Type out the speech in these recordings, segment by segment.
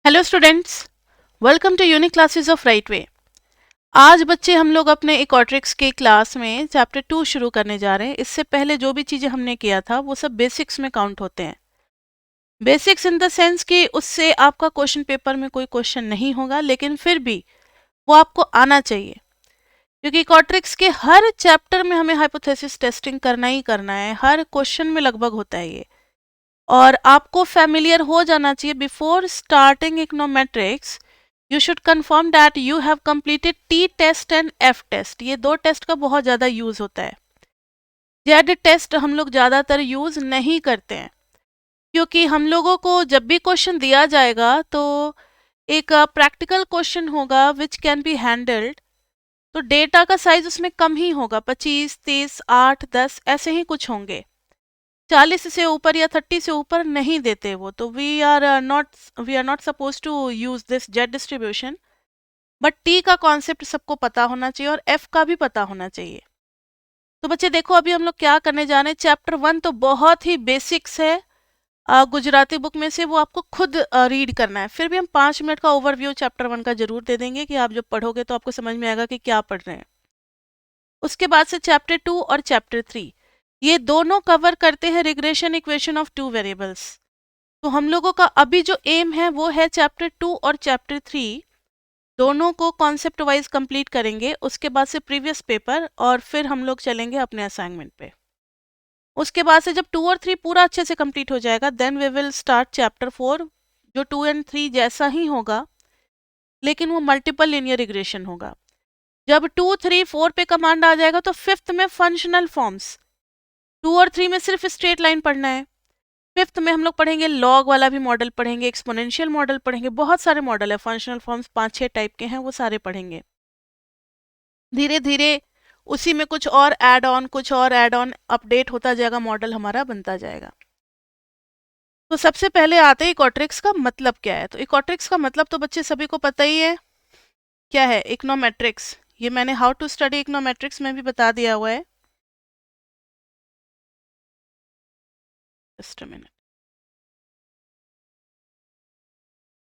Hello students, welcome to unique classes of right way. आज बच्चे हम लोग अपने इक्वाट्रिक्स के क्लास में चैप्टर 2 शुरू करने जा रहे हैं। इससे पहले जो भी चीज़ें हमने किया था वो सब बेसिक्स में काउंट होते हैं। बेसिक्स इन द सेंस कि उससे आपका क्वेश्चन पेपर में कोई क्वेश्चन नहीं होगा, लेकिन फिर भी वो आपको आना चाहिए, क्योंकि इक्वाट्रिक्स के हर चैप्टर में हमें हाइपोथेसिस टेस्टिंग करना ही करना है। हर क्वेश्चन में लगभग होता है ये, और आपको फैमिलियर हो जाना चाहिए। Before starting econometrics you should confirm that you have completed T test and F test. ये दो टेस्ट का बहुत ज़्यादा यूज़ होता है। जेड टेस्ट हम लोग ज़्यादातर यूज़ नहीं करते हैं, क्योंकि हम लोगों को जब भी क्वेश्चन दिया जाएगा तो एक प्रैक्टिकल क्वेश्चन होगा विच कैन बी हैंडल्ड, तो डेटा का साइज उसमें कम ही होगा। 25, 30, 8, 10 ऐसे ही कुछ होंगे। 40 से ऊपर या 30 से ऊपर नहीं देते वो, तो we are not suppose to use this Z distribution. But T का कॉन्सेप्ट सबको पता होना चाहिए और एफ का भी पता होना चाहिए। तो बच्चे देखो, अभी हम लोग क्या करने जा रहे हैं। चैप्टर 1 तो बहुत ही बेसिक्स है, गुजराती बुक में से, वो आपको खुद रीड करना है। फिर भी हम 5 मिनट का ओवरव्यू चैप्टर 1 का जरूर दे देंगे कि आप जब पढ़ोगे तो आपको समझ में आएगा कि क्या पढ़ रहे हैं। उसके बाद से चैप्टर 2 और चैप्टर 3 ये दोनों कवर करते हैं regression equation of two variables. तो हम लोगों का अभी जो एम है वो है चैप्टर 2 और चैप्टर 3 दोनों को कॉन्सेप्ट वाइज कंप्लीट करेंगे। उसके बाद से प्रीवियस पेपर, और फिर हम लोग चलेंगे अपने असाइनमेंट पे। उसके बाद से जब 2 और 3 पूरा अच्छे से कंप्लीट हो जाएगा, then we will start chapter 4, जो 2 एंड 3 जैसा ही होगा, लेकिन वो मल्टीपल लीनियर रिग्रेशन होगा। जब 2, 3, 4 पे कमांड आ जाएगा तो फिफ्थ में फंक्शनल फॉर्म्स। 2 और 3 में सिर्फ स्ट्रेट लाइन पढ़ना है। फिफ्थ में हम लोग पढ़ेंगे लॉग वाला भी मॉडल पढ़ेंगे, एक्सपोनेंशियल मॉडल पढ़ेंगे, बहुत सारे मॉडल है। फंक्शनल फॉर्म्स 5-6 टाइप के हैं, वो सारे पढ़ेंगे। धीरे धीरे उसी में कुछ और ऐड ऑन अपडेट होता जाएगा, मॉडल हमारा बनता जाएगा। तो सबसे पहले आते हैं इक्वाट्रिक्स का मतलब क्या है। तो इक्वाट्रिक्स का मतलब तो बच्चे सभी को पता ही है, क्या है? इकोनोमेट्रिक्स। ये मैंने हाउ टू स्टडी इकोनोमेट्रिक्स में भी बता दिया हुआ है। Just a minute.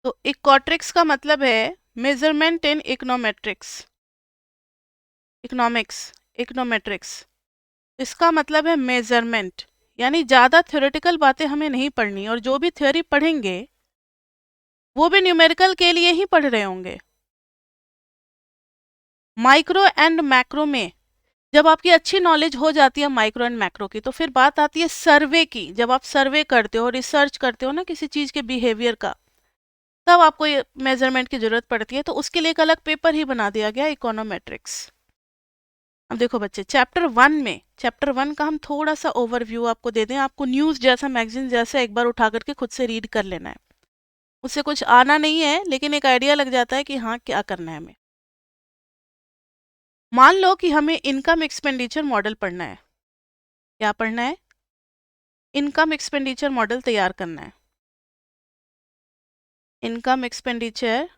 तो इक्वाट्रिक्स का मतलब है मेजरमेंट इन इकोनोमेट्रिक्स, इकोनॉमिक्स, इकोनोमेट्रिक्स। इसका मतलब है मेजरमेंट, यानी ज़्यादा थ्योरेटिकल बातें हमें नहीं पढ़नी, और जो भी थ्योरी पढ़ेंगे वो भी न्यूमेरिकल के लिए ही पढ़ रहे होंगे। माइक्रो एंड मैक्रो में जब आपकी अच्छी नॉलेज हो जाती है माइक्रो एंड मैक्रो की, तो फिर बात आती है सर्वे की। जब आप सर्वे करते हो, रिसर्च करते हो ना किसी चीज़ के बिहेवियर का, तब आपको ये मेजरमेंट की जरूरत पड़ती है। तो उसके लिए एक अलग पेपर ही बना दिया गया, इकोनोमेट्रिक्स। अब देखो बच्चे, चैप्टर 1 का हम थोड़ा सा ओवरव्यू आपको दे दें। आपको न्यूज़ जैसा, मैगजीन जैसा एक बार उठा करके खुद से रीड कर लेना है। उससे कुछ आना नहीं है, लेकिन एक आइडिया लग जाता है कि हाँ क्या करना है हमें। मान लो कि हमें इनकम एक्सपेंडिचर मॉडल पढ़ना है। क्या पढ़ना है? इनकम एक्सपेंडिचर मॉडल तैयार करना है। इनकम एक्सपेंडिचर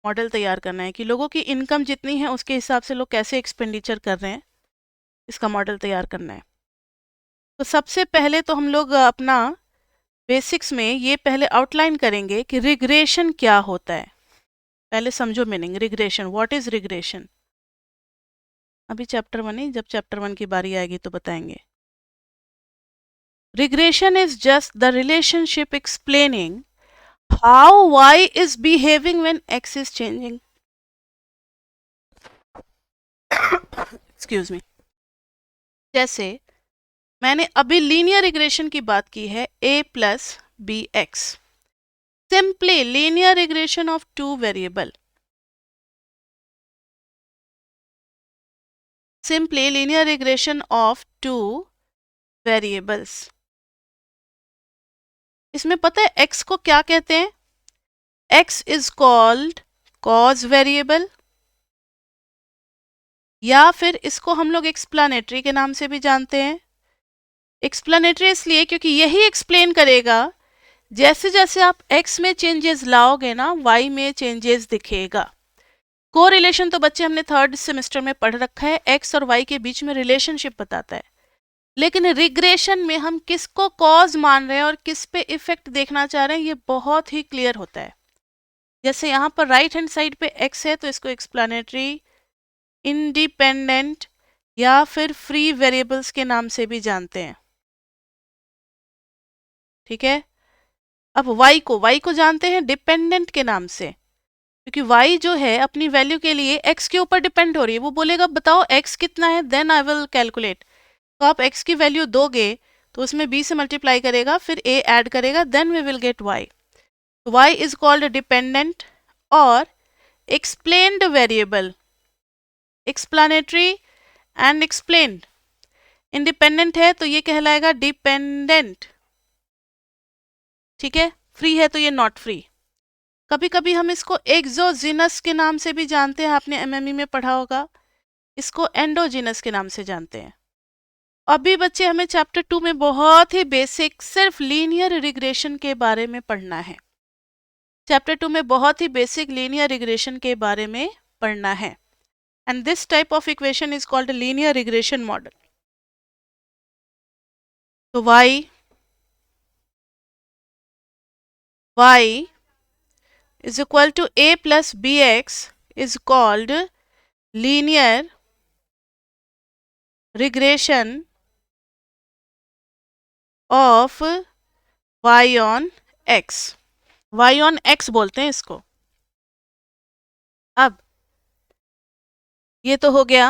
मॉडल तैयार करना है कि लोगों की इनकम जितनी है उसके हिसाब से लोग कैसे एक्सपेंडिचर कर रहे हैं, इसका मॉडल तैयार करना है। तो सबसे पहले तो हम लोग अपना बेसिक्स में ये पहले आउटलाइन करेंगे कि रिग्रेशन क्या होता है। पहले समझो meaning regression, what is regression. अभी चैप्टर 1 ही, जब चैप्टर 1 की बारी आएगी तो बताएंगे। Regression is just the relationship explaining how y is behaving when x is changing. Excuse me. जैसे मैंने अभी लीनियर रिग्रेशन की बात की है, a plus bx. Simply linear regression of two variable. Simply linear regression of two variables. इसमें पता है x को क्या कहते हैं? x is called cause variable, या फिर इसको हम लोग एक्सप्लानेटरी के नाम से भी जानते हैं। एक्सप्लानेटरी इसलिए क्योंकि यही एक्सप्लेन करेगा, जैसे जैसे आप x में चेंजेस लाओगे ना, y में चेंजेस दिखेगा। को रिलेशन तो बच्चे हमने 3rd सेमेस्टर में पढ़ रखा है, x और y के बीच में रिलेशनशिप बताता है। लेकिन रिग्रेशन में हम किसको कॉज मान रहे हैं और किस पे इफेक्ट देखना चाह रहे हैं, ये बहुत ही क्लियर होता है। जैसे यहाँ पर राइट हैंड साइड पे x है तो इसको एक्सप्लेनेटरी, इंडिपेंडेंट या फिर फ्री वेरिएबल्स के नाम से भी जानते हैं। ठीक है, अब y को जानते हैं डिपेंडेंट के नाम से, क्योंकि y जो है अपनी वैल्यू के लिए x के ऊपर डिपेंड हो रही है। वो बोलेगा बताओ x कितना है, देन आई विल कैलकुलेट। तो आप x की वैल्यू दोगे तो उसमें b से मल्टीप्लाई करेगा, फिर a ऐड करेगा, then we will get y। y is called dependent और explained variable, explanatory and explained. Independent है तो ये कहलाएगा डिपेंडेंट, ठीक है। फ्री है तो ये नॉट फ्री। कभी कभी हम इसको एक्सोजीनस के नाम से भी जानते हैं, आपने एमएमई में पढ़ा होगा। इसको एंडोजीनस के नाम से जानते हैं। अभी बच्चे हमें चैप्टर 2 में बहुत ही बेसिक सिर्फ लीनियर रिग्रेशन के बारे में पढ़ना है। चैप्टर 2 में बहुत ही बेसिक लीनियर रिग्रेशन के बारे में पढ़ना है। And this type of equation is called linear regression model. तो y is equal to a plus bx is called linear regression of y on x। y on x बोलते हैं इसको। अब ये तो हो गया।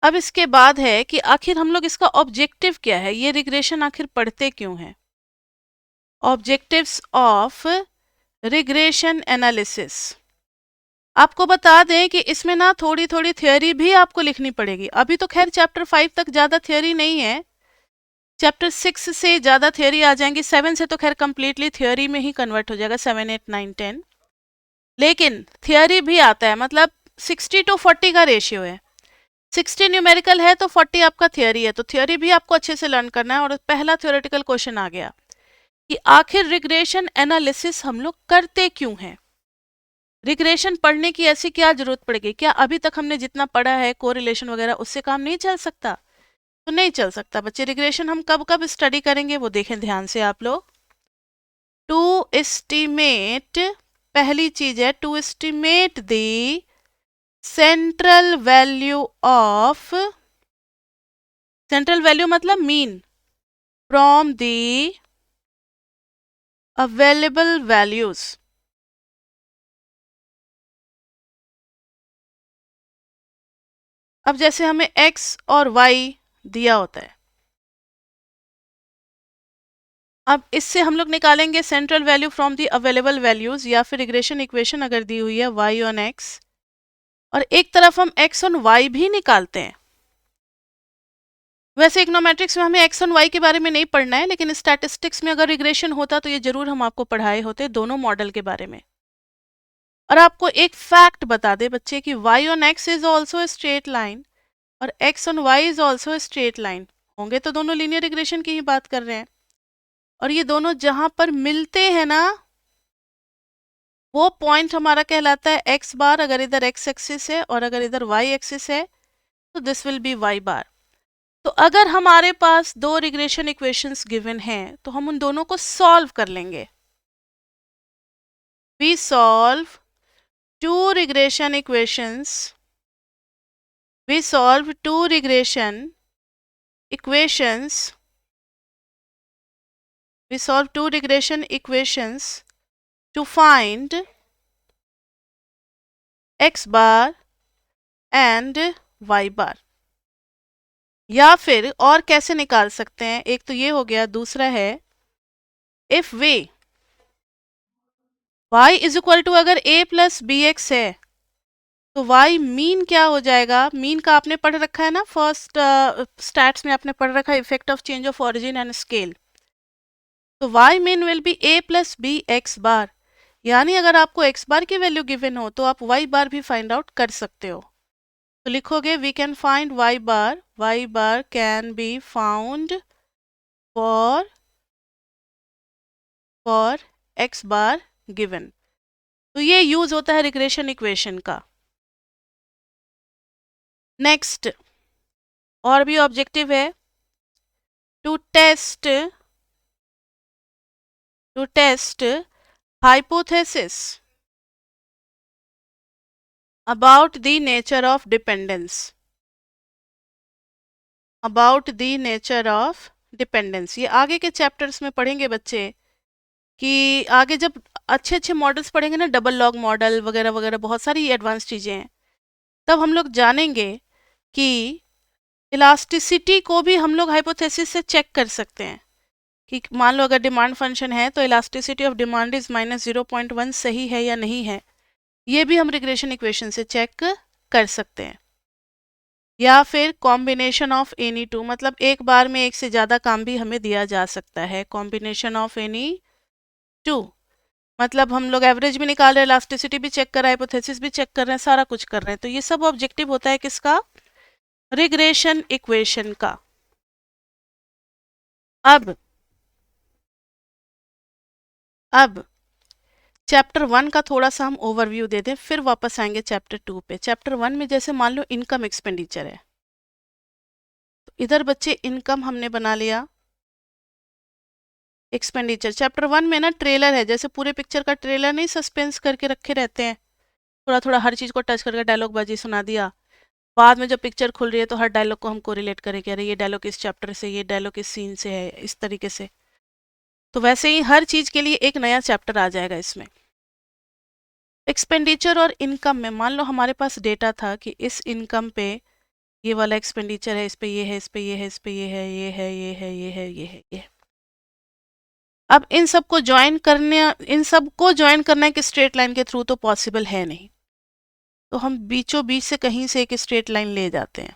अब इसके बाद है कि आखिर हम लोग इसका ऑब्जेक्टिव क्या है, ये रिग्रेशन आखिर पढ़ते क्यों हैं। Objectives of regression analysis. आपको बता दें कि इसमें ना थोड़ी थोड़ी थ्योरी भी आपको लिखनी पड़ेगी। अभी तो खैर चैप्टर 5 तक ज़्यादा थ्योरी नहीं है, चैप्टर 6 से ज़्यादा थ्योरी आ जाएंगी। 7 से तो खैर कम्प्लीटली थ्योरी में ही कन्वर्ट हो जाएगा, 7, 8, 9, 10। लेकिन थ्योरी भी आता है, मतलब 60:40 का रेशियो है। 60 न्यूमेरिकल है तो 40 आपका थ्योरी है, तो थ्योरी भी आपको अच्छे से लर्न करना है। और पहला थ्योरेटिकल क्वेश्चन आ गया कि आखिर रिग्रेशन एनालिसिस हम लोग करते क्यों हैं। रिग्रेशन पढ़ने की ऐसी क्या जरूरत पड़ेगी? क्या अभी तक हमने जितना पढ़ा है कोरिलेशन वगैरह उससे काम नहीं चल सकता? तो नहीं चल सकता बच्चे। रिग्रेशन हम कब कब स्टडी करेंगे वो देखें ध्यान से आप लोग। टू एस्टिमेट, पहली चीज है to estimate the central value of, central value मतलब mean, from the available values. अब जैसे हमें x और y दिया होता है, अब इससे हम लोग निकालेंगे central value from the available values, या फिर रिग्रेशन इक्वेशन अगर दी हुई है y ऑन x, और एक तरफ हम x ऑन y भी निकालते हैं। वैसे इकोनोमेट्रिक्स में हमें x ऑन y के बारे में नहीं पढ़ना है, लेकिन स्टैटिस्टिक्स में अगर रिग्रेशन होता तो ये जरूर हम आपको पढ़ाए होते दोनों मॉडल के बारे में। और आपको एक फैक्ट बता दे बच्चे कि y on x is also a straight line और x on y is also a straight line. होंगे तो दोनों लीनियर रिग्रेशन की ही बात कर रहे हैं। और ये दोनों जहां पर मिलते हैं ना, वो पॉइंट हमारा कहलाता है x बार। अगर इधर x एक्सिस है और अगर इधर y एक्सिस है तो दिस विल बी y बार। तो अगर हमारे पास दो रिग्रेशन इक्वेशंस गिवन हैं तो हम उन दोनों को सॉल्व कर लेंगे। We solve two regression equations, we solve two regression equations, we solve two regression equations to find x bar and y bar। या फिर और कैसे निकाल सकते हैं, एक तो ये हो गया, दूसरा है if we y is equal to, अगर a प्लस बी एक्स है तो y मीन क्या हो जाएगा। मीन का आपने पढ़ रखा है ना, फर्स्ट स्टैट्स में आपने पढ़ रखा है effect of change of origin and scale. तो y mean will be a plus b x bar. यानी अगर आपको x बार की वैल्यू गिवन हो तो आप y बार भी फाइंड आउट कर सकते हो। तो लिखोगे we can find y bar can be found for x bar given. तो ये यूज होता है रिग्रेशन इक्वेशन का। नेक्स्ट और भी ऑब्जेक्टिव है, to test hypothesis about the nature of dependence, about the nature of dependence. ये आगे के चैप्टर्स में पढ़ेंगे बच्चे कि आगे जब अच्छे अच्छे मॉडल्स पढ़ेंगे ना, डबल लॉग मॉडल वगैरह वगैरह, बहुत सारी एडवांस चीज़ें हैं, तब हम लोग जानेंगे कि इलास्टिसिटी को भी हम लोग हाइपोथेसिस से चेक कर सकते हैं कि मान लो अगर डिमांड फंक्शन है तो इलास्टिसिटी ऑफ डिमांड इज -0.1 सही है या नहीं है, ये भी हम रिग्रेशन इक्वेशन से चेक कर सकते हैं। या फिर कॉम्बिनेशन ऑफ एनी टू, मतलब एक बार में एक से ज़्यादा काम भी हमें दिया जा सकता है। कॉम्बिनेशन ऑफ एनी टू मतलब हम लोग एवरेज भी निकाल रहे हैं, इलास्टिसिटी भी चेक कर रहे हैं, हाइपोथेसिस भी चेक कर रहे हैं, सारा कुछ कर रहे हैं। तो ये सब ऑब्जेक्टिव होता है किसका? रिग्रेशन इक्वेशन का। अब चैप्टर 1 का थोड़ा सा हम ओवरव्यू दे दें, फिर वापस आएंगे चैप्टर 2 पे। चैप्टर 1 में जैसे मान लो इनकम एक्सपेंडिचर है, तो इधर बच्चे इनकम हमने बना लिया, एक्सपेंडिचर। चैप्टर 1 में ना ट्रेलर है, जैसे पूरे पिक्चर का ट्रेलर नहीं सस्पेंस करके रखे रहते हैं, थोड़ा थोड़ा हर चीज़ को टच करके डायलॉग बाजी सुना दिया, बाद में जब पिक्चर खुल रही है तो हर डायलॉग को हमको रिलेट करें कि अरे ये डायलॉग इस चैप्टर से, ये डायलॉग इस सीन से है, इस तरीके से। तो वैसे ही हर चीज़ के लिए एक नया चैप्टर आ जाएगा इसमें। एक्सपेंडिचर और इनकम में मान लो हमारे पास डेटा था कि इस इनकम पे ये वाला एक्सपेंडिचर है, इस पे ये है, इस पे ये है, इस पे ये है, ये है, ये है, ये है, ये है, ये है। अब इन सबको ज्वाइन करना एक स्ट्रेट लाइन के थ्रू तो पॉसिबल है नहीं, तो हम बीचों बीच से कहीं से एक स्ट्रेट लाइन ले जाते हैं।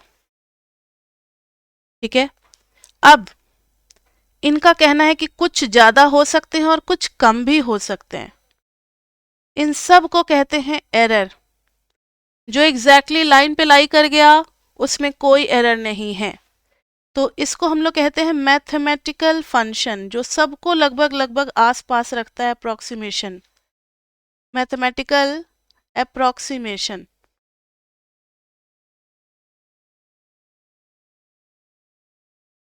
ठीक है, अब इनका कहना है कि कुछ ज्यादा हो सकते हैं और कुछ कम भी हो सकते हैं। इन सब को कहते हैं एरर। जो एग्जैक्टली लाइन पे लाई कर गया उसमें कोई एरर नहीं है, तो इसको हम लोग कहते हैं मैथमेटिकल फंक्शन, जो सबको लगभग लगभग आसपास रखता है, अप्रोक्सीमेशन, मैथमेटिकल अप्रोक्सीमेशन।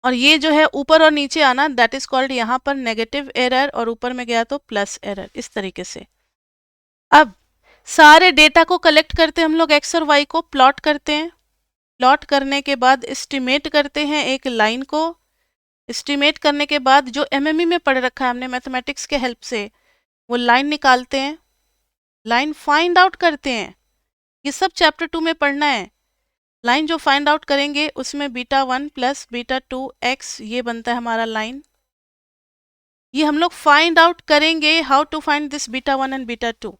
और ये जो है ऊपर और नीचे आना, दैट इज कॉल्ड यहाँ पर नेगेटिव एरर, और ऊपर में गया तो प्लस एरर, इस तरीके से। अब सारे डेटा को कलेक्ट करते हैं हम लोग, एक्स और वाई को प्लॉट करते हैं, प्लॉट करने के बाद एस्टिमेट करते हैं एक लाइन को, एस्टिमेट करने के बाद जो एमएमई में पढ़ रखा है हमने मैथमेटिक्स के हेल्प से, वो लाइन निकालते हैं, लाइन फाइंड आउट करते हैं। ये सब चैप्टर 2 में पढ़ना है। लाइन जो फाइंड आउट करेंगे उसमें β1 प्लस β2 x, ये बनता है हमारा लाइन। ये हम लोग फाइंड आउट करेंगे, how to find this β1 and β2,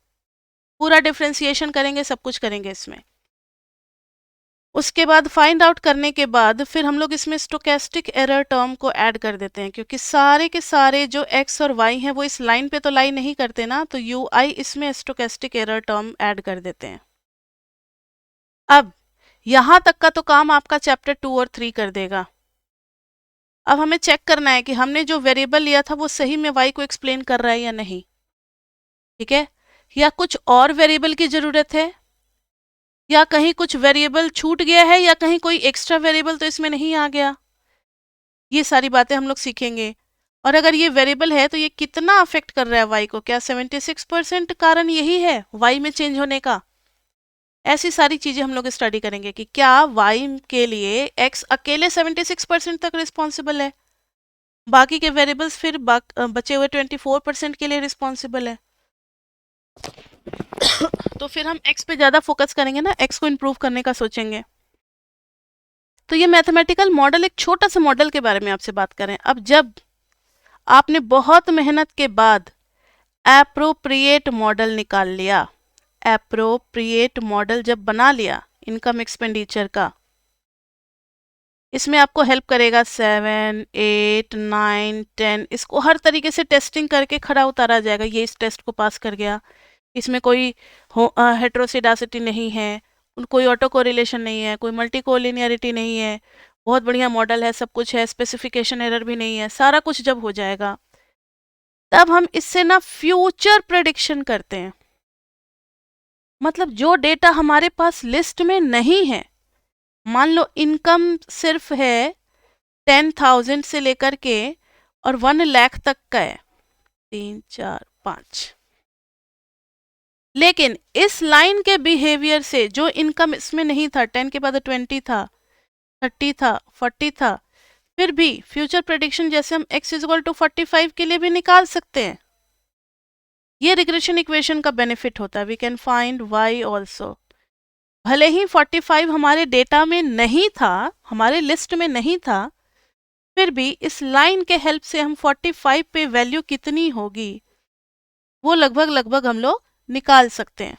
पूरा डिफ्रेंसिएशन करेंगे, सब कुछ करेंगे इसमें। उसके बाद फाइंड आउट करने के बाद फिर हम लोग इसमें स्टोकेस्टिक एरर टर्म को ऐड कर देते हैं, क्योंकि सारे के सारे जो x और y हैं वो इस लाइन पे तो लाई नहीं करते ना, तो ui इसमें स्टोकेस्टिक एरर टर्म ऐड कर देते हैं। अब यहां तक का तो काम आपका चैप्टर 2 और 3 कर देगा। अब हमें चेक करना है कि हमने जो वेरिएबल लिया था वो सही में y को एक्सप्लेन कर रहा है या नहीं। ठीक है, या कुछ और वेरिएबल की जरूरत है, या कहीं कुछ वेरिएबल छूट गया है, या कहीं कोई एक्स्ट्रा वेरिएबल तो इसमें नहीं आ गया। ये सारी बातें हम लोग सीखेंगे। और अगर ये वेरिएबल है तो ये कितना अफेक्ट कर रहा है y को, क्या 76% कारण यही है y में चेंज होने का? ऐसी सारी चीजें हम लोग स्टडी करेंगे कि क्या y के लिए x अकेले 76% तक रिस्पॉन्सिबल है, बाकी के वेरिएबल्स फिर बचे हुए 24% के लिए रिस्पॉन्सिबल है। तो फिर हम x पे ज्यादा फोकस करेंगे ना, x को इम्प्रूव करने का सोचेंगे। तो ये मैथमेटिकल मॉडल, एक छोटा सा मॉडल के बारे में आपसे बात करें। अब जब आपने बहुत मेहनत के बाद एप्रोप्रिएट मॉडल निकाल लिया, एप्रोप्रिएट मॉडल जब बना लिया इनकम एक्सपेंडिचर का, इसमें आपको हेल्प करेगा 7, 8, 9, 10, इसको हर तरीके से टेस्टिंग करके खड़ा उतारा जाएगा। ये इस टेस्ट को पास कर गया, इसमें कोई हेट्रोसिडासिटी नहीं है, कोई ऑटो कोरिलेशन नहीं है, कोई मल्टी कोलिनियरिटी नहीं है, बहुत बढ़िया मॉडल है, सब कुछ है, स्पेसिफिकेशन एरर भी नहीं है, सारा कुछ जब हो जाएगा तब हम इससे ना फ्यूचर प्रेडिक्शन करते हैं। मतलब जो डेटा हमारे पास लिस्ट में नहीं है, मान लो इनकम सिर्फ है 10,000 से लेकर के और 1 लाख तक का है, 3, 4, 5, लेकिन इस लाइन के बिहेवियर से जो इनकम इसमें नहीं था, 10 के बाद 20 था, 30 था, 40 था, फिर भी फ्यूचर प्रेडिक्शन जैसे हम x इक्वल टू 45 के लिए भी निकाल सकते हैं। ये रिग्रेशन इक्वेशन का बेनिफिट होता है। We can find y also. भले ही 45 हमारे डेटा में नहीं था, हमारे लिस्ट में नहीं था, फिर भी इस लाइन के हेल्प से हम 45 पे वैल्यू कितनी होगी वो लगभग हम लोग निकाल सकते हैं।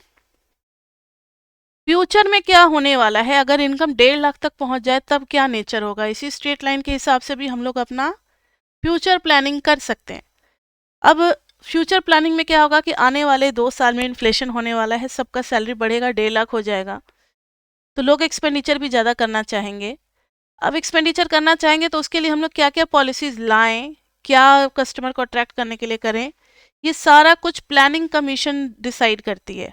फ्यूचर में क्या होने वाला है, अगर इनकम 1.5 लाख तक पहुंच जाए तब क्या नेचर होगा, इसी स्ट्रेट लाइन के हिसाब से भी हम लोग अपना फ्यूचर प्लानिंग कर सकते हैं। अब फ्यूचर प्लानिंग में क्या होगा कि आने वाले 2 साल में इन्फ्लेशन होने वाला है, सबका सैलरी बढ़ेगा, 1.5 लाख हो जाएगा, तो लोग एक्सपेंडिचर भी ज़्यादा करना चाहेंगे। अब एक्सपेंडिचर करना चाहेंगे तो उसके लिए हम लोग क्या क्या पॉलिसीज लाएं, क्या कस्टमर को अट्रैक्ट करने के लिए करें, ये सारा कुछ प्लानिंग कमीशन डिसाइड करती है।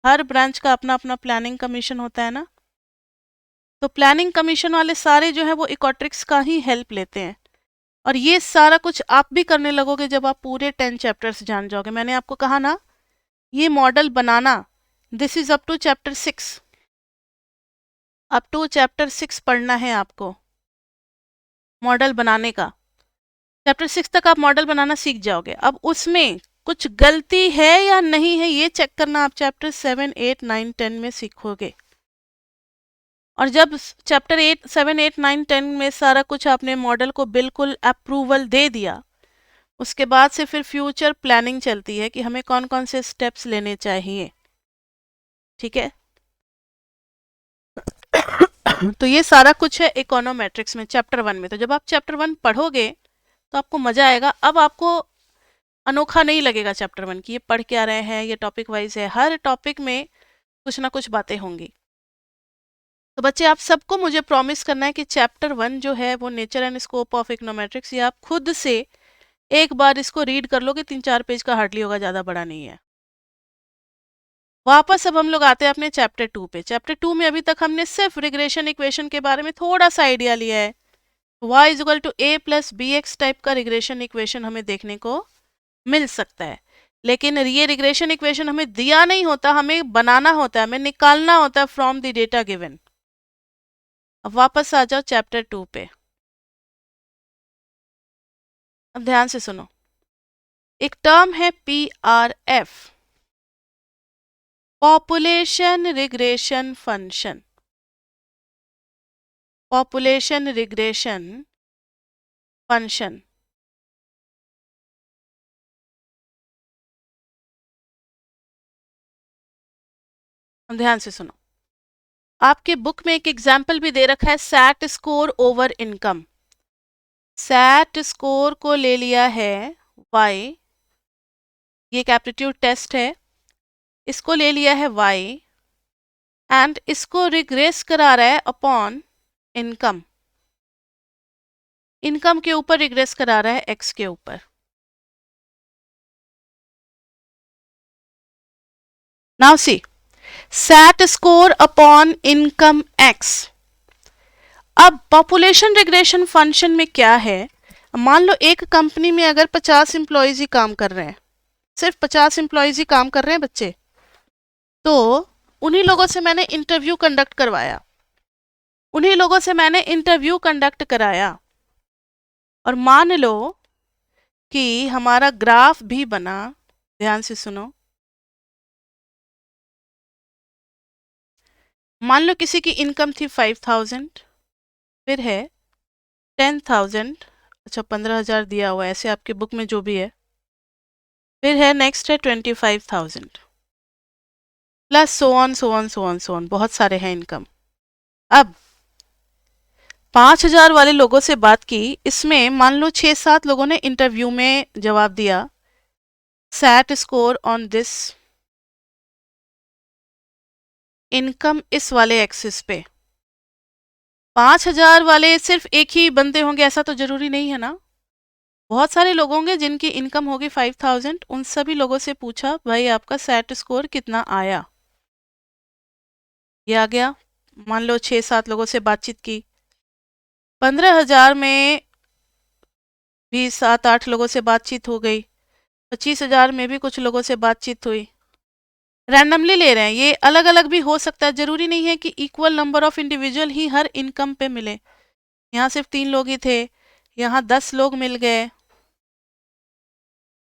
हर ब्रांच का अपना अपना प्लानिंग कमीशन होता है ना, तो प्लानिंग कमीशन वाले सारे जो है वो इकोट्रिक्स का ही हेल्प लेते हैं। और ये सारा कुछ आप भी करने लगोगे जब आप पूरे 10 चैप्टर्स जान जाओगे। मैंने आपको कहा ना, ये मॉडल बनाना, this is up to chapter 6, up to chapter 6 पढ़ना है आपको मॉडल बनाने का। चैप्टर 6 तक आप मॉडल बनाना सीख जाओगे। अब उसमें कुछ गलती है या नहीं है ये चेक करना आप चैप्टर 7, 8, 9, 10 में सीखोगे। और जब चैप्टर 8, 7, 8, 9, 10 में सारा कुछ आपने मॉडल को बिल्कुल अप्रूवल दे दिया, उसके बाद से फिर फ्यूचर प्लानिंग चलती है कि हमें कौन कौन से स्टेप्स लेने चाहिए। ठीक है तो ये सारा कुछ है इकोनोमेट्रिक्स में चैप्टर 1 में। तो जब आप चैप्टर 1 पढ़ोगे तो आपको मजा आएगा। अब आपको अनोखा नहीं लगेगा चैप्टर 1 की ये पढ़ क्या रहे हैं, ये टॉपिक वाइज है, हर टॉपिक में कुछ ना कुछ बातें होंगी। तो बच्चे आप सबको मुझे प्रॉमिस करना है कि चैप्टर 1 जो है वो nature and scope of econometrics, ये आप खुद से एक बार इसको रीड कर लोगे, 3-4 पेज का हार्डली होगा, ज़्यादा बड़ा नहीं है। वापस अब हम लोग आते हैं अपने चैप्टर 2 पे। चैप्टर 2 में अभी तक हमने सिर्फ रिग्रेशन इक्वेशन के बारे में थोड़ा सा आइडिया लिया है। y equal to a plus b x type का रिग्रेशन इक्वेशन हमें देखने को मिल सकता है, लेकिन ये रिग्रेशन इक्वेशन हमें दिया नहीं होता, हमें बनाना होता है, हमें निकालना होता है फ्रॉम द डेटा गिवन। अब वापस आ जाओ चैप्टर 2 पे। अब ध्यान से सुनो, एक टर्म है PRF, population regression function. Population regression function ध्यान से सुनो, आपके बुक में एक एग्जाम्पल भी दे रखा है, SAT score over income. SAT score को ले लिया है y, ये एक एप्टीट्यूड टेस्ट है, इसको ले लिया है y एंड इसको रिग्रेस करा रहा है अपॉन इनकम। इनकम के ऊपर रिग्रेस करा रहा है x के ऊपर। Now see, SAT score upon income x। अब पॉपुलेशन रिग्रेशन फंक्शन में क्या है, मान लो एक कंपनी में अगर 50 एम्प्लॉयज ही काम कर रहे हैं, सिर्फ 50 एम्प्लॉयज ही काम कर रहे हैं बच्चे, तो उन्हीं लोगों से मैंने इंटरव्यू कंडक्ट करवाया, उन्हीं लोगों से मैंने इंटरव्यू कंडक्ट कराया, और मान लो कि हमारा ग्राफ भी बना। ध्यान से सुनो, मान लो किसी की इनकम थी 5000, फिर है 10,000, अच्छा 15,000 दिया हुआ है ऐसे आपके बुक में जो भी है, फिर है नेक्स्ट है 25,000 plus so on so on so on so on, बहुत सारे हैं इनकम। अब 5,000 वाले लोगों से बात की, इसमें मान लो 6-7 लोगों ने इंटरव्यू में जवाब दिया, SAT score on this income इस वाले एक्सिस पे। 5,000 वाले सिर्फ एक ही बंदे होंगे ऐसा तो जरूरी नहीं है ना, बहुत सारे लोग होंगे जिनकी इनकम होगी 5,000। उन सभी लोगों से पूछा भाई आपका सैट स्कोर कितना आया, ये आ गया। मान लो 6-7 लोगों से बातचीत की, 15,000 में भी 7-8 लोगों से बातचीत हो गई, 25,000 में भी कुछ लोगों से बातचीत हुई, रैंडमली ले रहे हैं, ये अलग अलग भी हो सकता है, जरूरी नहीं है कि equal number of individual he her income पे मिले। यहाँ सिर्फ 3 लोग ही थे, यहाँ 10 लोग मिल गए।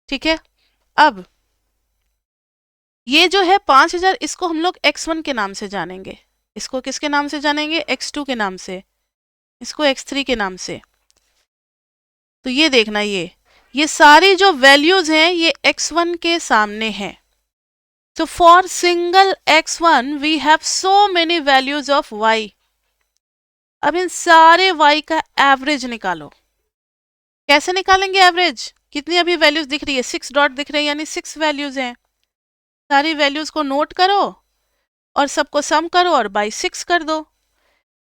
ठीक है, अब ये जो है 5000, इसको हम लोग x1 के नाम से जानेंगे। इसको किसके नाम से जानेंगे? x2 के नाम से, इसको x3 के नाम से। तो ये देखना, ये सारी जो वैल्यूज हैं ये x1 के सामने हैं। So for single x1 we have so many values of y. अब इन सारे y का एवरेज निकालो। कैसे निकालेंगे एवरेज? कितनी अभी वैल्यूज दिख रही है? 6 डॉट दिख रहे हैं, यानी 6 वैल्यूज हैं। सारी वैल्यूज को नोट करो और सबको सम करो और बाई 6 कर दो।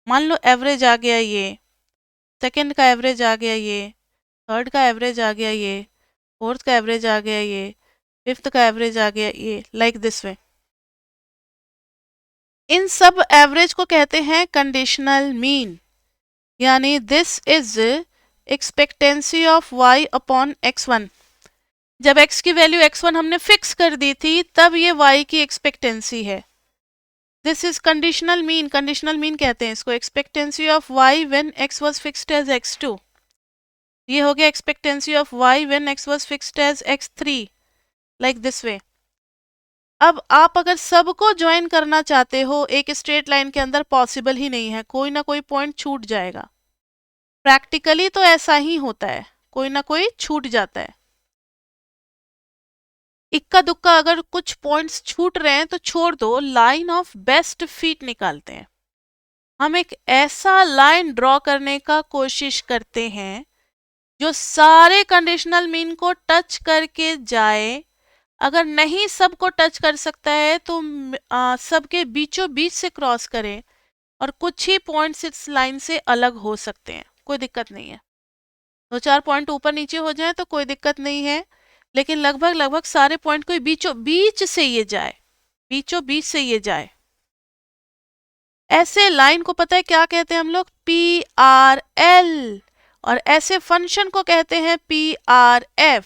मान लो एवरेज आ गया ये, सेकंड का एवरेज आ गया ये, थर्ड का एवरेज आ गया ये, फोर्थ का एवरेज आ गया ये, फिफ्थ का एवरेज आ गया ये, लाइक दिस वे। इन सब एवरेज को कहते हैं कंडीशनल मीन, यानी this is expectancy of y upon x1। जब x की वैल्यू x1 हमने फिक्स कर दी थी, तब ये y की एक्सपेक्टेंसी है। This is conditional mean, conditional mean कहते हैं इसको, expectancy of y when x was fixed as x2। ये हो गया expectancy of y when x was fixed as x3, like this way. अब आप अगर सबको ज्वाइन करना चाहते हो एक स्ट्रेट लाइन के अंदर, पॉसिबल ही नहीं है, कोई ना कोई पॉइंट छूट जाएगा। प्रैक्टिकली तो ऐसा ही होता है, कोई ना कोई छूट जाता है। इक्का दुक्का अगर कुछ पॉइंट्स छूट रहे हैं तो छोड़ दो, लाइन ऑफ बेस्ट फिट निकालते हैं। हम एक ऐसा लाइन ड्रॉ करने का कोशिश करते हैं जो सारे कंडीशनल मीन को टच करके जाए। अगर नहीं सबको टच कर सकता है तो सबके बीचों बीच से क्रॉस करें, और कुछ ही पॉइंट्स इस लाइन से अलग हो सकते हैं, कोई दिक्कत नहीं है। 2-4 पॉइंट ऊपर नीचे हो जाए तो कोई दिक्कत नहीं है, लेकिन लगभग लगभग सारे पॉइंट को बीचों बीच से ये जाए, बीचों बीच से ये जाए। ऐसे लाइन को पता है क्या कहते हैं हम लोग? PRL। और ऐसे फंक्शन को कहते हैं PRF,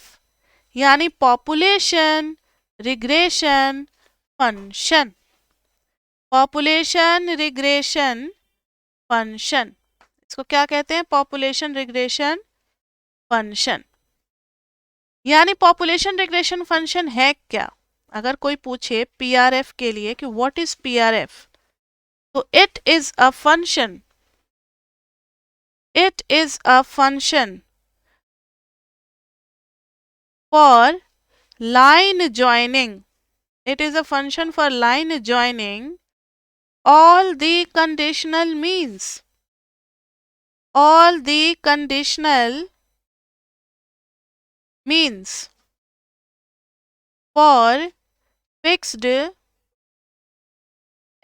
यानी population regression function. Population regression function, इसको क्या कहते हैं? Population regression function. यानी पॉपुलेशन रिग्रेशन फंक्शन है क्या? अगर कोई पूछे PRF के लिए कि व्हाट इज PRF, तो it is a function, it is a function for line joining. It is a function for line joining all the conditional means, all the conditional means for fixed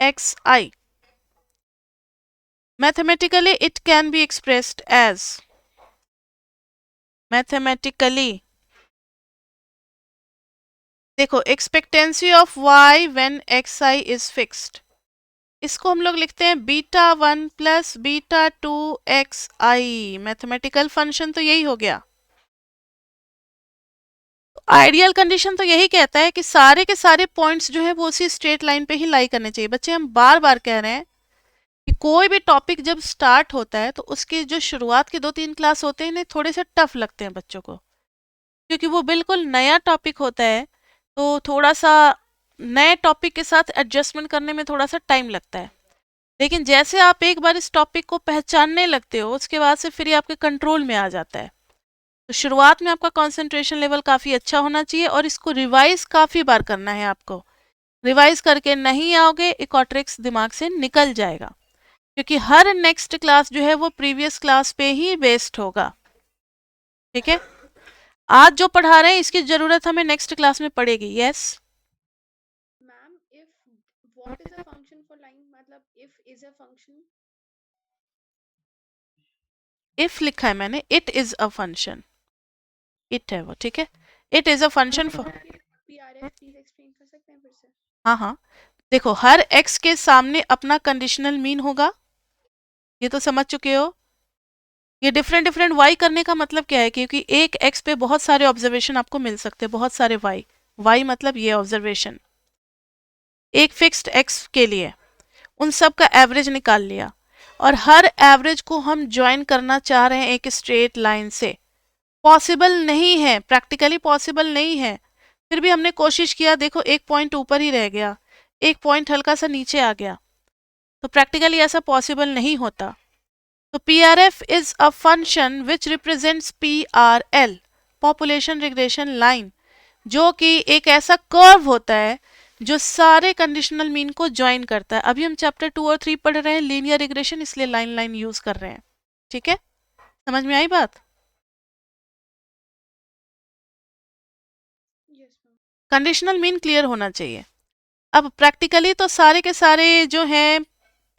xi. Mathematically it can be expressed as, mathematically देखो, expectancy of y when xi is fixed, इसको हम लोग लिखते हैं β1 plus β2 xi। Mathematical function तो यही हो गया। आइडियल कंडीशन तो यही कहता है कि सारे के सारे पॉइंट्स जो है वो उसी स्ट्रेट लाइन पे ही लाई करने चाहिए। बच्चे, हम बार बार कह रहे हैं कि कोई भी टॉपिक जब स्टार्ट होता है तो उसकी जो शुरुआत के 2-3 क्लास होते हैं ना, थोड़े से टफ लगते हैं बच्चों को, क्योंकि वो बिल्कुल नया टॉपिक होता है, तो थोड़ा सा नए टॉपिक के साथ एडजस्टमेंट करने में थोड़ा सा टाइम लगता है। लेकिन जैसे आप एक बार इस टॉपिक को पहचानने लगते हो, उसके बाद से फिर ये आपके कंट्रोल में आ जाता है। तो शुरुआत में आपका कंसंट्रेशन लेवल काफ़ी अच्छा होना चाहिए, और इसको रिवाइज काफ़ी बार करना है आपको। रिवाइज करके नहीं आओगे, इक्वाट्रिक्स दिमाग से निकल जाएगा, क्योंकि हर नेक्स्ट क्लास जो है वो प्रीवियस क्लास पे ही बेस्ड होगा। ठीक है, आज जो पढ़ा रहे हैं इसकी जरूरत हमें नेक्स्ट क्लास में पड़ेगी। Yes ma'am, if what is a function for line, मतलब if is a function. If लिखा है मैंने, it is a function, it है वो। ठीक है, it is a function for, PRF please explain कर सकते हैं फिर से? हाँ हाँ, देखो, हर x के सामने अपना कंडीशनल मीन होगा, ये तो समझ चुके हो। ये डिफरेंट डिफरेंट y करने का मतलब क्या है? क्योंकि एक x पे बहुत सारे ऑब्जर्वेशन आपको मिल सकते हैं, बहुत सारे y। y मतलब ये ऑब्जर्वेशन। एक फिक्स्ड x के लिए, उन सब का एवरेज निकाल लिया और हर एवरेज को हम ज्वाइन करना चाह रहे हैं एक स्ट्रेट लाइन से। पॉसिबल नहीं है, प्रैक्टिकली पॉसिबल नहीं है, फिर भी हमने कोशिश किया। देखो एक पॉइंट ऊपर ही रह गया, एक पॉइंट हल्का सा नीचे आ गया, तो प्रैक्टिकली ऐसा पॉसिबल नहीं होता। तो PRF is a function which represents PRL, population regression line, जो कि एक ऐसा कर्व होता है जो सारे कंडीशनल मीन को ज्वाइन करता है। अभी हम चैप्टर 2 और 3 पढ़ रहे हैं लीनियर रिग्रेशन, इसलिए लाइन लाइन यूज कर रहे हैं। ठीक है, समझ में आई बात? Yes, ma'am. Conditional mean clear होना चाहिए। अब प्रैक्टिकली तो सारे के सारे जो हैं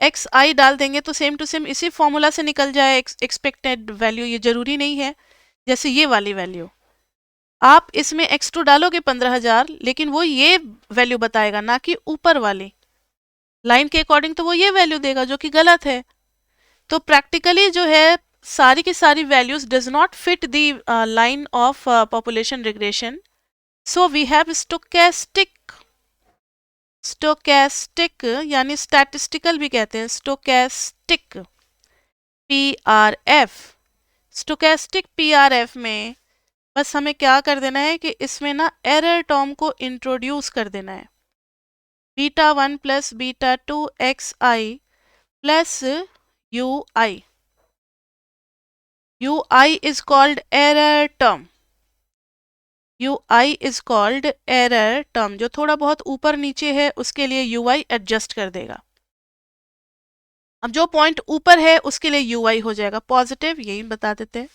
एक्स आई डाल देंगे तो सेम टू सेम इसी फॉर्मूला से निकल जाए एक्सपेक्टेड वैल्यू, ये जरूरी नहीं है। जैसे ये वाली वैल्यू आप इसमें x2 डालोगे 15,000, लेकिन वो ये वैल्यू बताएगा, ना कि ऊपर वाली लाइन के अकॉर्डिंग तो वो ये वैल्यू देगा, जो कि गलत है। तो प्रैक्टिकली जो है सारी की सारी values does not fit the line of population regression, so we have stochastic यानी स्टैटिस्टिकल भी कहते हैं, स्टोकेस्टिक PRF। स्टोकेस्टिक PRF में बस हमें क्या कर देना है कि इसमें ना एरर टर्म को इंट्रोड्यूस कर देना है, β1 plus β2 xi plus ui। ui is called error term, ui is called error term। जो थोड़ा बहुत ऊपर नीचे है उसके लिए ui एडजस्ट कर देगा। अब जो पॉइंट ऊपर है उसके लिए ui हो जाएगा पॉजिटिव, यही बता देते हैं।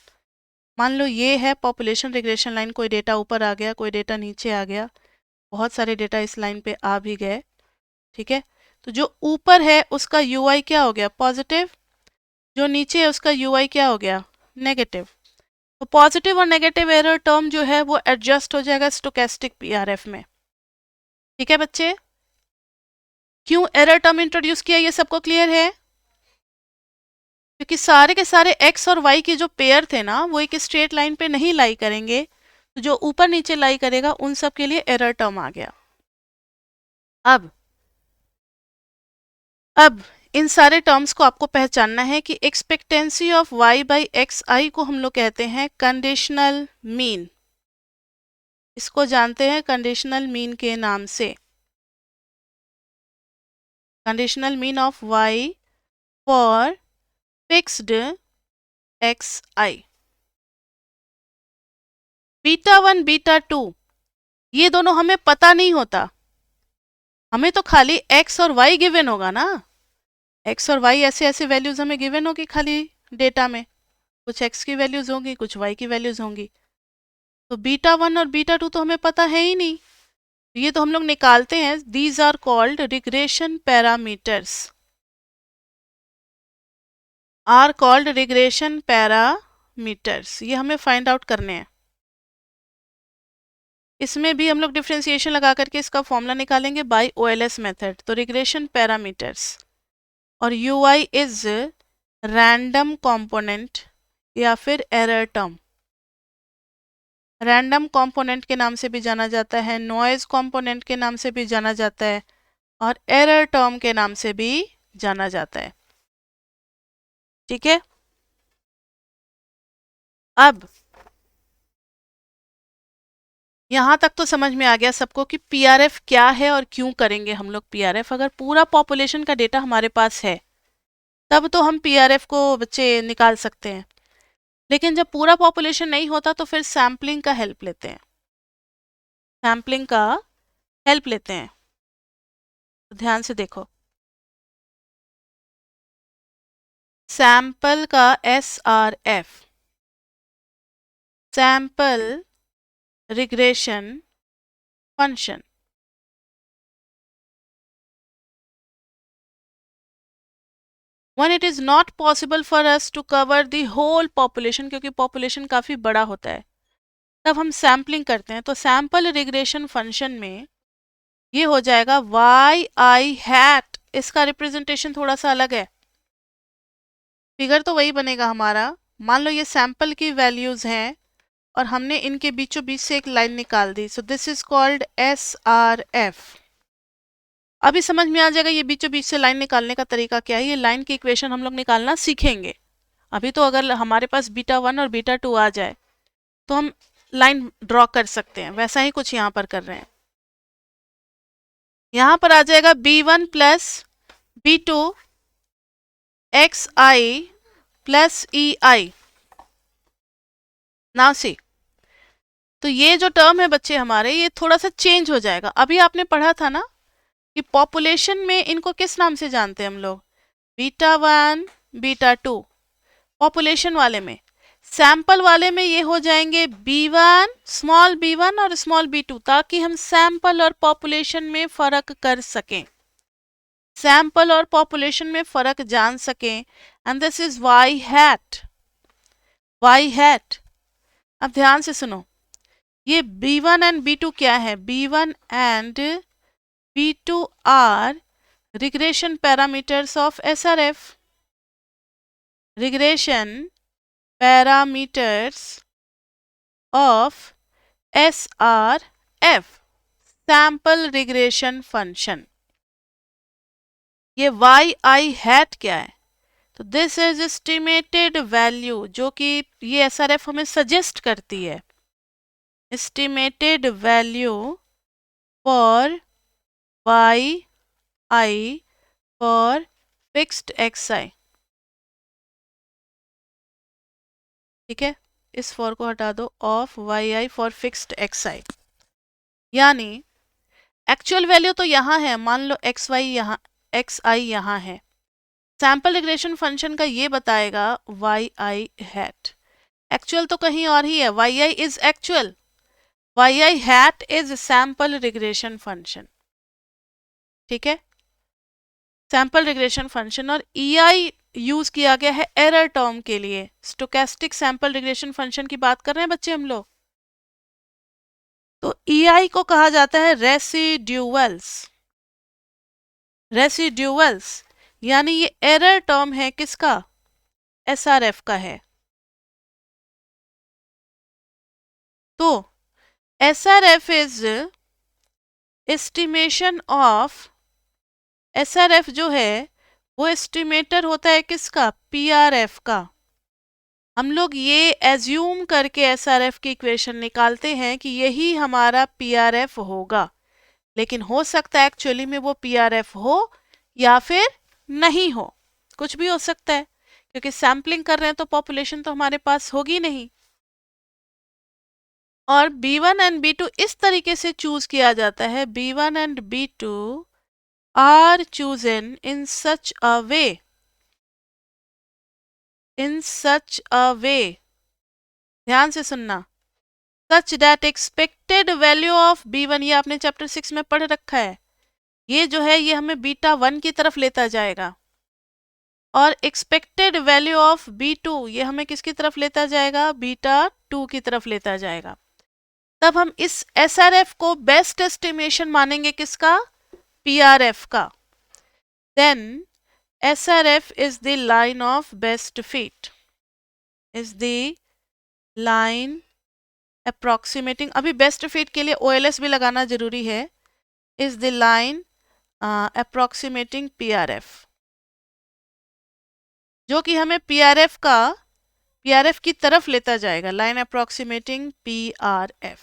मान लो ये है पॉपुलेशन रिग्रेशन लाइन, कोई डेटा ऊपर आ गया, कोई डेटा नीचे आ गया, बहुत सारे डेटा इस लाइन पे आ भी गए। ठीक है, तो जो ऊपर है उसका ui क्या हो गया? पॉजिटिव। जो नीचे है उसका ui क्या हो गया? नेगेटिव। तो पॉजिटिव और नेगेटिव एरर टर्म जो है वो एडजस्ट हो जाएगा स्टोकेस्टिक PRF में। ठीक है बच्चे, क्यों एरर टर्म इंट्रोड्यूस किया ये सबको क्लियर है? क्योंकि सारे के सारे x और y के जो पेयर थे ना वो एक स्ट्रेट लाइन पे नहीं लाई करेंगे, तो जो ऊपर नीचे लाई करेगा उन सब के लिए एरर टर्म आ गया। अब इन सारे टर्म्स को आपको पहचानना है कि expectancy of y by x i को हम लोग कहते हैं कंडीशनल मीन। इसको जानते हैं कंडीशनल मीन के नाम से, conditional mean of y for fixed x i. β1 β2 ये दोनों हमें पता नहीं होता, हमें तो खाली x और y गिवन होगा ना। x और y ऐसे ऐसे वैल्यूज हमें गिवन होगी खाली डेटा में, कुछ x की वैल्यूज होंगी, कुछ y की वैल्यूज होंगी। तो β1 और β2 तो हमें पता है ही नहीं, ये तो हम लोग निकालते हैं। These are called regression parameters, are called regression parameters, ये हमें फाइंड आउट करने हैं। इसमें भी हम लोग डिफ्रेंसिएशन लगा करके इसका फॉर्मूला निकालेंगे बाय OLS मेथड। तो रिग्रेशन पैरामीटर्स और UI इज रैंडम कंपोनेंट या फिर एरर टर्म। रैंडम कंपोनेंट के नाम से भी जाना जाता है, नॉइज कंपोनेंट के नाम से भी जाना जाता है, और एरर टर्म के नाम से भी जाना जाता है। ठीक है, अब यहां तक तो समझ में आ गया सबको कि PRF क्या है और क्यों करेंगे हम लोग PRF। अगर पूरा पॉपुलेशन का डेटा हमारे पास है तब तो हम PRF को बच्चे निकाल सकते हैं, लेकिन जब पूरा पॉपुलेशन नहीं होता तो फिर सैम्पलिंग का हेल्प लेते हैं, सैम्पलिंग का हेल्प लेते हैं। तो ध्यान से देखो, सैंपल का SRF, sample regression function. When it is not possible for us to cover the whole population, क्योंकि पॉपुलेशन काफ़ी बड़ा होता है, तब हम सैम्पलिंग करते हैं। तो सैंपल रिग्रेशन फंक्शन में ये हो जाएगा yi hat, इसका रिप्रेजेंटेशन थोड़ा सा अलग है, फिगर तो वही बनेगा हमारा। मान लो ये सैंपल की वैल्यूज हैं और हमने इनके बीचों बीच से एक लाइन निकाल दी, so this is called SRF। अभी समझ में आ जाएगा ये बीचों बीच से लाइन निकालने का तरीका क्या है। ये लाइन की इक्वेशन हम लोग निकालना सीखेंगे। अभी तो अगर हमारे पास बीटा 1 और बीटा 2 आ जाए तो हम लाइन ड्रॉ कर सकते हैं, वैसा ही कुछ यहाँ पर कर रहे हैं। यहाँ पर आ जाएगा b1 plus b2 xi plus ei। Now see, तो ये जो टर्म है बच्चे हमारे, ये थोड़ा सा चेंज हो जाएगा। अभी आपने पढ़ा था ना कि पॉपुलेशन में इनको किस नाम से जानते हैं हम लोग, बीटा 1 बीटा 2 पॉपुलेशन वाले में। सैंपल वाले में ये हो जाएंगे b1 स्मॉल b1 और स्मॉल b2, ताकि हम सैंपल और पॉपुलेशन में फर्क कर सकें, सैंपल और पॉपुलेशन में फर्क जान सकें। And this is y hat, y hat. अब ध्यान से सुनो, ये b1 एंड b2 क्या है, b1 and b2 are regression parameters of SRF, regression parameters of SRF, sample regression function. ये yi हैट क्या है, तो दिस इज एस्टिमेटेड वैल्यू, जो कि ये SRF हमें सजेस्ट करती है, estimated value for yi for fixed xi। ठीक है, इस फॉर को हटा दो, of yi for fixed xi। यानी एक्चुअल वैल्यू तो यहाँ है, मान लो xy यहाँ, xi यहाँ है, सैंपल रिग्रेशन फंक्शन का ये बताएगा yi हैट। एक्चुअल तो कहीं और ही है, yi is actual, yi hat is sample regression function. ठीक है, सैंपल रिग्रेशन फंक्शन। और ei यूज किया गया है एरर टर्म के लिए। स्टोकेस्टिक सैंपल रिग्रेशन फंक्शन की बात कर रहे हैं बच्चे हम लोग, तो ei को कहा जाता है रेसिड्यूअल्स, रेसिड्यूअल्स, यानी ये एरर टर्म है किसका, SRF का है। तो SRF is estimation of, SRF जो है वो एस्टिमेटर होता है किसका, PRF का। हम लोग ये एज्यूम करके SRF की इक्वेशन निकालते हैं कि यही हमारा PRF होगा, लेकिन हो सकता है एक्चुअली में वो PRF हो या फिर नहीं हो, कुछ भी हो सकता है, क्योंकि सैम्पलिंग कर रहे हैं तो पॉपुलेशन तो हमारे पास होगी नहीं। और B1 एंड B2 इस तरीके से चूज किया जाता है, B1 and B2 are chosen in such a way, in such a way, ध्यान से सुनना, such that expected value of b1, ये आपने चैप्टर 6 में पढ़ रखा है, ये जो है ये हमें बीटा 1 की तरफ लेता जाएगा, और एक्सपेक्टेड वैल्यू ऑफ b2 ये हमें किसकी तरफ लेता जाएगा, बीटा 2 की तरफ लेता जाएगा। तब हम इस SRF को बेस्ट एस्टिमेशन मानेंगे किसका, PRF का। Then SRF is the line of best fit, is the line approximating, अभी बेस्ट फिट के लिए OLS भी लगाना जरूरी है, is the line approximating PRF, जो कि हमें PRF की तरफ लेता जाएगा, लाइन अप्रोक्सीमेटिंग PRF।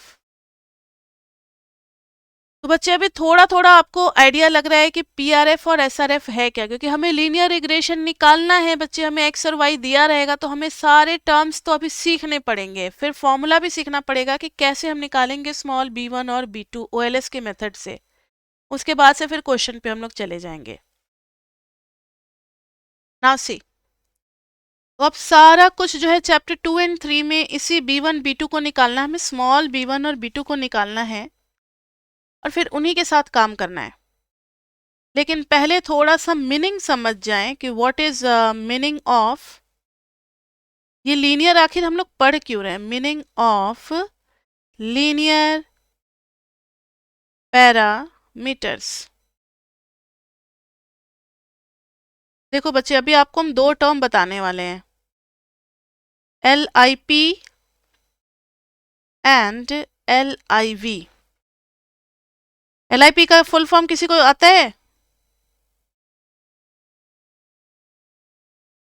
तो बच्चे अभी थोड़ा थोड़ा आपको आइडिया लग रहा है कि PRF और SRF है क्या, क्योंकि हमें लीनियर रिग्रेशन निकालना है बच्चे, हमें एक्स और वाई दिया रहेगा तो हमें सारे टर्म्स तो अभी सीखने पड़ेंगे, फिर फॉर्मूला भी सीखना पड़ेगा कि कैसे हम निकालेंगे स्मॉल b1 और b2 OLS के मेथड से। उसके बाद से फिर क्वेश्चन पे हम लोग चले जाएंगे। नाउ सी, तो अब सारा कुछ जो है चैप्टर 2 एंड 3 में इसी b1 b2 को निकालना है, हमें स्मॉल b1 और b2 को निकालना है और फिर उन्हीं के साथ काम करना है। लेकिन पहले थोड़ा सा मीनिंग समझ जाएं कि व्हाट इज मीनिंग ऑफ, ये लीनियर आखिर हम लोग पढ़ क्यों रहे हैं, मीनिंग ऑफ लीनियर पैरामीटर्स। देखो बच्चे, अभी आपको हम दो टर्म बताने वाले हैं, LIP एंड LIV। LIP का फुल फॉर्म किसी को आता है,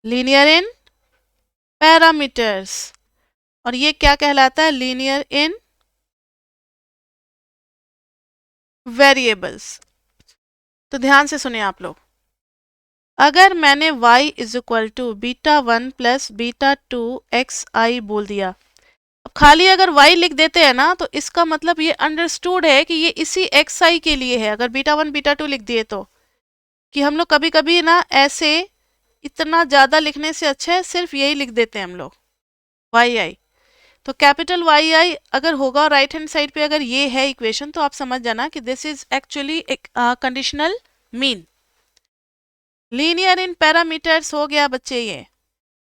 लीनियर इन पैरामीटर्स, और ये क्या कहलाता है? Linear in variables. तो ध्यान से सुनिए आप लोग, अगर मैंने y is equal to beta 1 plus beta 2 x i बोल दिया, अब खाली अगर y लिख देते हैं ना, तो इसका मतलब ये अंडरस्टूड है कि ये इसी एक्स आई के लिए है। अगर बीटा 1 बीटा 2 लिख दिए तो, कि हम लोग कभी कभी ना ऐसे इतना ज़्यादा लिखने से अच्छा है सिर्फ यही लिख देते हैं हम लोग, वाई आई। तो कैपिटल वाई आई अगर होगा और राइट हैंड साइड पे अगर ये है इक्वेशन, तो आप समझ जाना कि दिस इज एक्चुअली एक कंडीशनल मीन। लीनियर इन पैरामीटर्स हो गया बच्चे ये,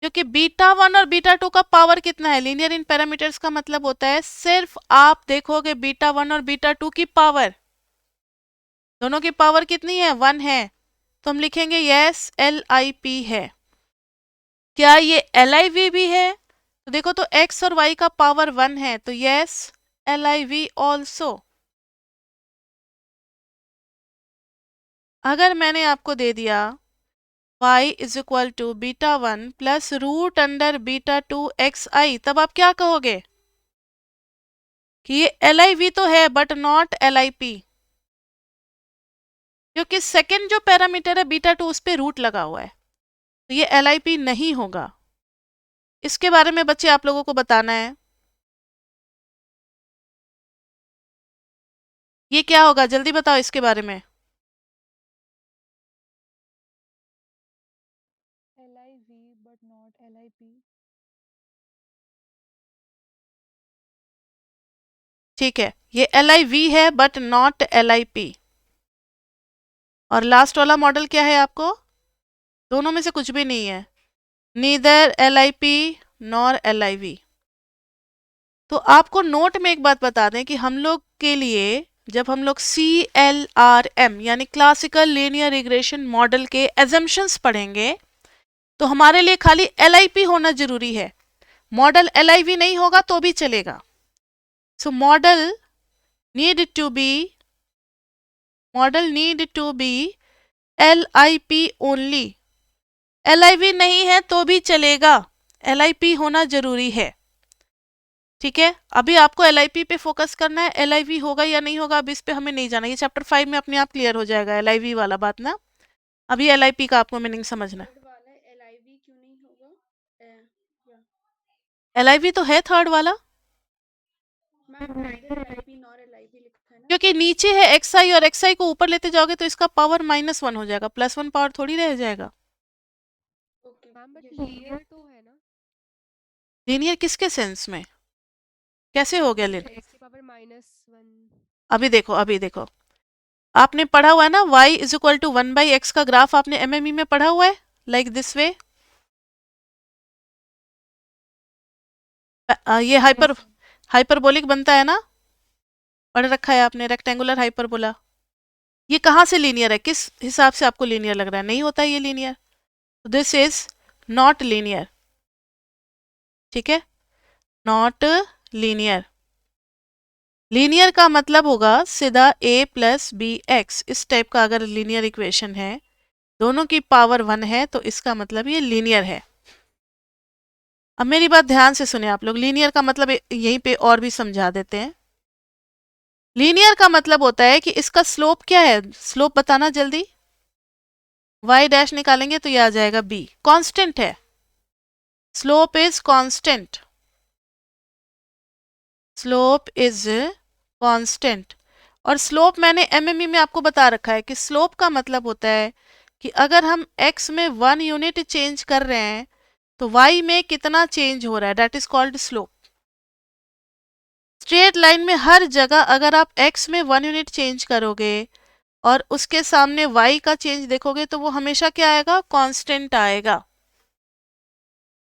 क्योंकि बीटा 1 और बीटा 2 का पावर कितना है? लीनियर इन पैरामीटर्स का मतलब होता है सिर्फ आप देखोगे बीटा 1 और बीटा 2 की पावर, दोनों की पावर कितनी है? 1 है। तो हम लिखेंगे यस एल आई पी है। क्या ये एल आई वी भी है? तो देखो, तो x और y का पावर 1 है, तो yes L I V also. अगर मैंने आपको दे दिया y is equal to beta 1 plus root under beta 2 x i, तब आप क्या कहोगे? कि ये एल आई वी तो है but naught L I P, क्योंकि सेकेंड जो पैरामीटर है बीटा 2 उस पर रूट लगा हुआ है, तो ये एल आई पी नहीं होगा। इसके बारे में बच्चे आप लोगों को बताना है, ये क्या होगा? जल्दी बताओ इसके बारे में। LIV but not LIP. ठीक है, ये एल आई वी है but naught L I P. और लास्ट वाला मॉडल क्या है आपको? दोनों में से कुछ भी नहीं है, neither L I P nor L I V. तो आपको नोट में एक बात बता दें कि हम लोग के लिए जब हम लोग CLRM यानी क्लासिकल लीनियर रिग्रेशन मॉडल के एजम्पशंस पढ़ेंगे, तो हमारे लिए खाली LIP होना जरूरी है। मॉडल LIV नहीं होगा तो भी चलेगा। So model need to be LIP only. LIV नहीं है तो भी चलेगा, LIP होना जरूरी है। ठीक है, अभी आपको LIP पे फोकस करना है, LIV होगा या नहीं होगा अब इस पे हमें नहीं जाना, ये चैप्टर 5 में अपने आप क्लियर हो जाएगा LIV वाला बात ना। अभी LIP का आपको मीनिंग समझना है। थर्ड वाला LIV क्यों नहीं होगा? LIV तो है थर्ड वाला, ma'am neither LIP nor LIV लिखा है ना। क्योंकि नीचे है XI और XI को ऊपर लेते जाओगे तो इसका पावर -1 हो जाएगा, +1 पावर थोड़ी रह जाएगा। Okay ma'am but yes linear तो है ना, लीनियर किसके सेंस में? कैसे हो गया लीनियर? x की पावर -1। अभी देखो आपने पढ़ा हुआ है ना, y is equal to 1/x का ग्राफ आपने MME में पढ़ा हुआ है, लाइक दिस वे। ये हाइपरबोलिक बनता है ना, पढ़ रखा है आपने, रेक्टेंगुलर हाइपरबोला। ये कहाँ से लीनियर है? किस हिसाब से आपको लीनियर लग रहा है? नहीं होता ये linear, this is not linear. ठीक है, नॉट लीनियर। लीनियर का मतलब होगा सीधा a प्लस बी एक्स, इस टाइप का अगर लीनियर इक्वेशन है, दोनों की पावर 1 है, तो इसका मतलब ये लीनियर है। अब मेरी बात ध्यान से सुने आप लोग, लीनियर का मतलब यहीं पे और भी समझा देते हैं। लीनियर का मतलब होता है कि इसका स्लोप क्या है? स्लोप बताना जल्दी। y डैश निकालेंगे तो ये आ जाएगा b, कांस्टेंट है, slope is constant, slope is constant. और स्लोप मैंने MME में आपको बता रखा है कि स्लोप का मतलब होता है कि अगर हम x में 1 यूनिट चेंज कर रहे हैं तो y में कितना चेंज हो रहा है, that is called slope. Straight line में हर जगह अगर आप x में 1 यूनिट चेंज करोगे और उसके सामने y का चेंज देखोगे तो वो हमेशा क्या आएगा? कांस्टेंट आएगा।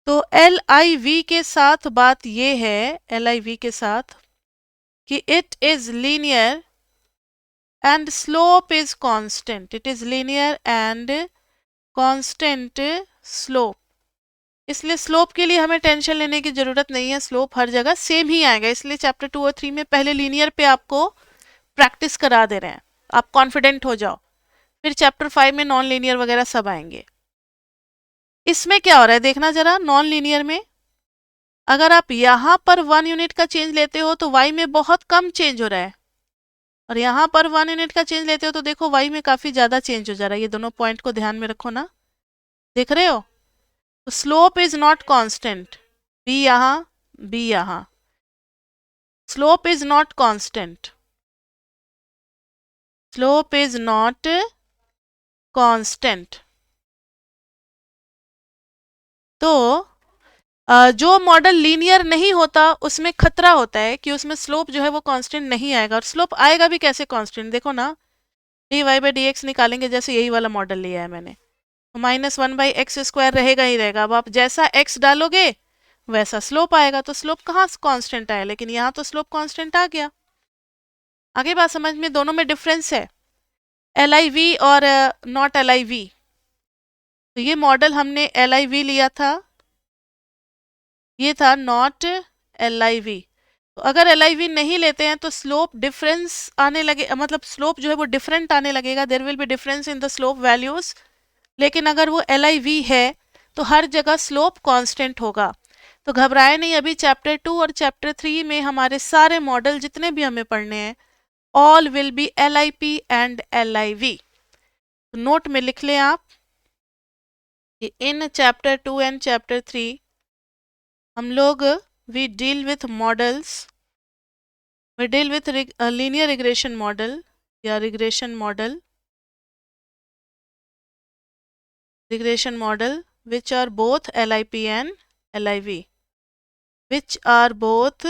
तो LIV के साथ बात ये है, LIV के साथ, कि it is linear and slope is constant, it is linear and constant slope. इसलिए स्लोप के लिए हमें टेंशन लेने की जरूरत नहीं है, स्लोप हर जगह सेम ही आएगा। इसलिए चैप्टर 2 और 3 में पहले लीनियर पे आपको प्रैक्टिस करा दे रहे हैं, आप कॉन्फिडेंट हो जाओ, फिर चैप्टर 5 में नॉन लीनियर वगैरह सब आएंगे। इसमें क्या हो रहा है देखना जरा, नॉन लीनियर में अगर आप यहाँ पर 1 यूनिट का चेंज लेते हो तो y में बहुत कम चेंज हो रहा है, और यहाँ पर 1 यूनिट का चेंज लेते हो तो देखो y में काफी ज्यादा चेंज हो जा रहा है। ये दोनों पॉइंट को ध्यान में रखो ना, देख रहे हो? तो slope is not constant, b यहाँ b यहाँ, slope is not constant, slope is not constant. तो जो मॉडल लीनियर नहीं होता उसमें खतरा होता है कि उसमें स्लोप जो है वो कांस्टेंट नहीं आएगा, और स्लोप आएगा भी कैसे कांस्टेंट, देखो ना, dy बाई डी एक्स निकालेंगे जैसे यही वाला मॉडल लिया है मैंने, तो -1/x² रहेगा ही रहेगा। अब आप जैसा x डालोगे वैसा स्लोप आएगा, तो स्लोप कहाँ कांस्टेंट आया, लेकिन यहाँ तो स्लोप कांस्टेंट आ गया। आगे बात समझ में, दोनों में डिफरेंस है, LIV और नॉट LIV। तो ये मॉडल हमने LIV लिया था, ये था नॉट LIV। तो अगर LIV नहीं लेते हैं तो स्लोप डिफरेंस आने लगे, मतलब स्लोप जो है वो डिफरेंट आने लगेगा, there will be difference in the slope values. लेकिन अगर वो LIV है तो हर जगह स्लोप कांस्टेंट होगा। तो घबराए नहीं, अभी चैप्टर 2 और चैप्टर 3 में हमारे सारे मॉडल जितने भी हमें पढ़ने हैं all will be LIP and LIV। तो नोट में लिख लें आप, इन चैप्टर 2 एंड चैप्टर 3 हम लोग we deal with models, we deal with linear regression model या regression model, regression model which are both LIP and LIV, which are both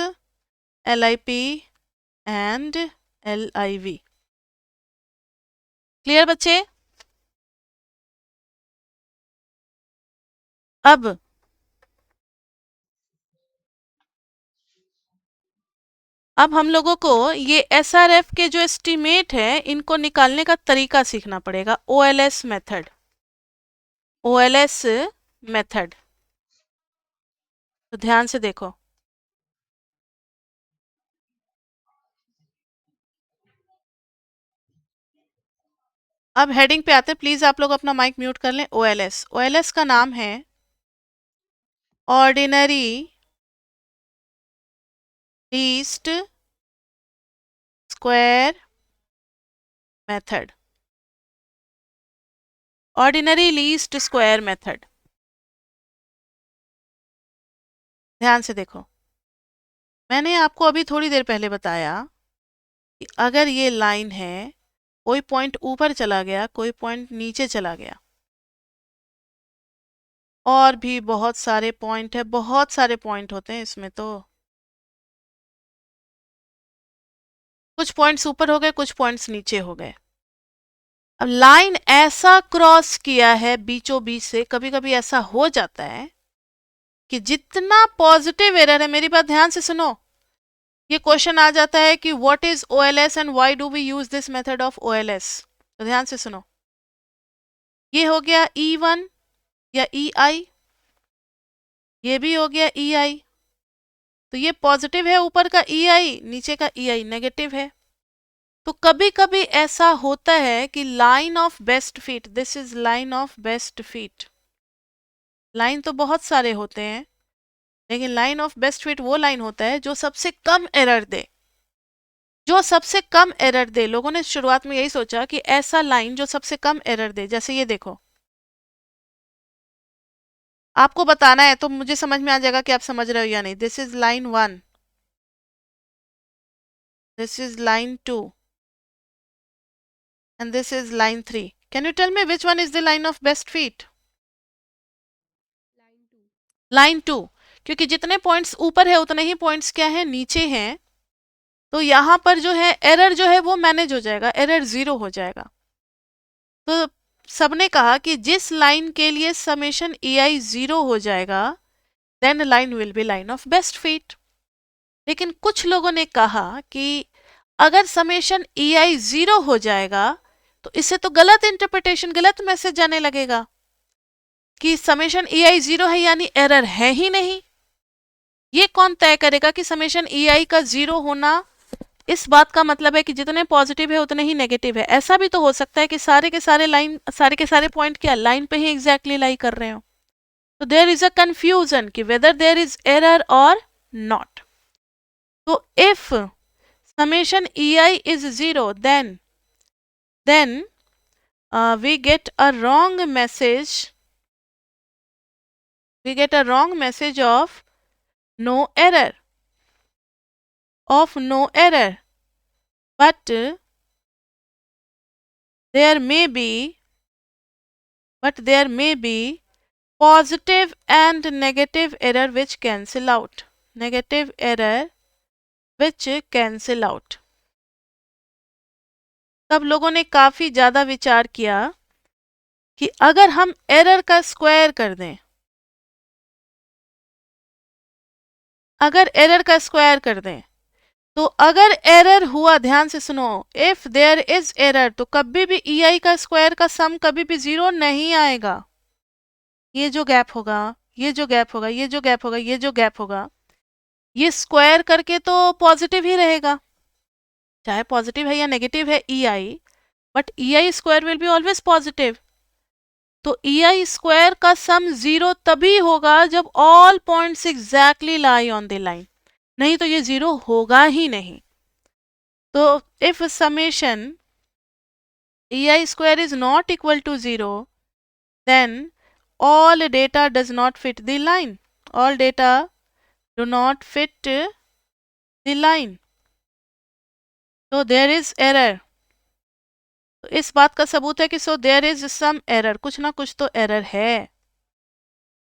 LIP and LIV। Clear बच्चे? अब हम लोगों को ये SRF के जो एस्टीमेट है इनको निकालने का तरीका सीखना पड़ेगा, OLS मेथड, OLS मेथड। तो ध्यान से देखो, अब हेडिंग पे आते हैं, प्लीज आप लोग अपना माइक म्यूट कर लें। OLS, OLS का नाम है ordinary least square method, ordinary least square method. ध्यान से देखो, मैंने आपको अभी थोड़ी देर पहले बताया कि अगर ये लाइन है, कोई पॉइंट ऊपर चला गया, कोई पॉइंट नीचे चला गया, और भी बहुत सारे पॉइंट है, बहुत सारे पॉइंट होते हैं इसमें, तो कुछ पॉइंट्स ऊपर हो गए, कुछ पॉइंट्स नीचे हो गए। अब लाइन ऐसा क्रॉस किया है बीचों बीच से, कभी कभी ऐसा हो जाता है कि जितना पॉजिटिव एरर है, मेरी बात ध्यान से सुनो, ये क्वेश्चन आ जाता है कि what is OLS and why do we use this method of OLS। तो ध्यान से सुनो, ये हो गया E1 या EI, ये भी हो गया EI। तो ये पॉजिटिव है ऊपर का EI, नीचे का EI नेगेटिव है। तो कभी कभी ऐसा होता है कि line of best fit, this is line of best fit, line तो बहुत सारे होते हैं लेकिन लाइन ऑफ बेस्ट फिट वो लाइन होता है जो सबसे कम एरर दे, जो सबसे कम एरर दे। लोगों ने शुरुआत में यही सोचा कि ऐसा लाइन जो सबसे कम एरर दे, जैसे ये देखो, आपको बताना है तो मुझे समझ में आ जाएगा कि आप समझ रहे हो या नहीं। This is line 1, this is line 2 and this is line 3. Can you tell me which one is the line of best fit? Line 2, क्योंकि जितने पॉइंट्स ऊपर है उतने ही पॉइंट्स क्या है, नीचे हैं। तो यहाँ पर जो है एरर जो है वो मैनेज हो जाएगा, एरर 0 हो जाएगा। तो सबने कहा कि जिस लाइन के लिए समेशन EI 0 हो जाएगा then line will be line of best fit. लेकिन कुछ लोगों ने कहा कि अगर समेशन EI 0 हो जाएगा तो इससे तो गलत इंटरप्रिटेशन, गलत मैसेज जाने लगेगा कि समेशन EI 0 है यानी एरर है ही नहीं। ये कौन तय करेगा कि समेशन EI का 0 होना इस बात का मतलब है कि जितने पॉजिटिव है उतने ही नेगेटिव है? ऐसा भी तो हो सकता है कि सारे के सारे लाइन, सारे के सारे पॉइंट क्या लाइन पे ही एग्जैक्टली लाई कर रहे हो। तो देयर इज अ कंफ्यूजन कि वेदर देयर इज एरर और नॉट. तो if summation ei is 0, then we get a wrong message. We get a wrong message of no error. But there may be positive and negative error which cancel out. Negative error which cancel out. तब लोगों ने काफी ज्यादा विचार किया कि अगर हम एरर का स्क्वायर कर दें, तो अगर एरर हुआ, ध्यान से सुनो, इफ देयर इज एरर, तो कभी भी ei का स्क्वायर का सम कभी भी 0 नहीं आएगा. ये जो गैप होगा, ये जो गैप होगा, ये जो गैप होगा, ये जो गैप होगा, ये स्क्वायर करके तो पॉजिटिव ही रहेगा, चाहे पॉजिटिव है या नेगेटिव है ei, but ei square will be always positive. तो ei स्क्वायर का सम 0 तभी होगा जब all points exactly lie on the line, नहीं तो ये 0 होगा ही नहीं. तो if summation ei square is not equal to 0, then all data does not fit the line. All data do not fit the line. So there is error. तो इस बात का सबूत है कि so there is some error, कुछ ना कुछ तो एरर है,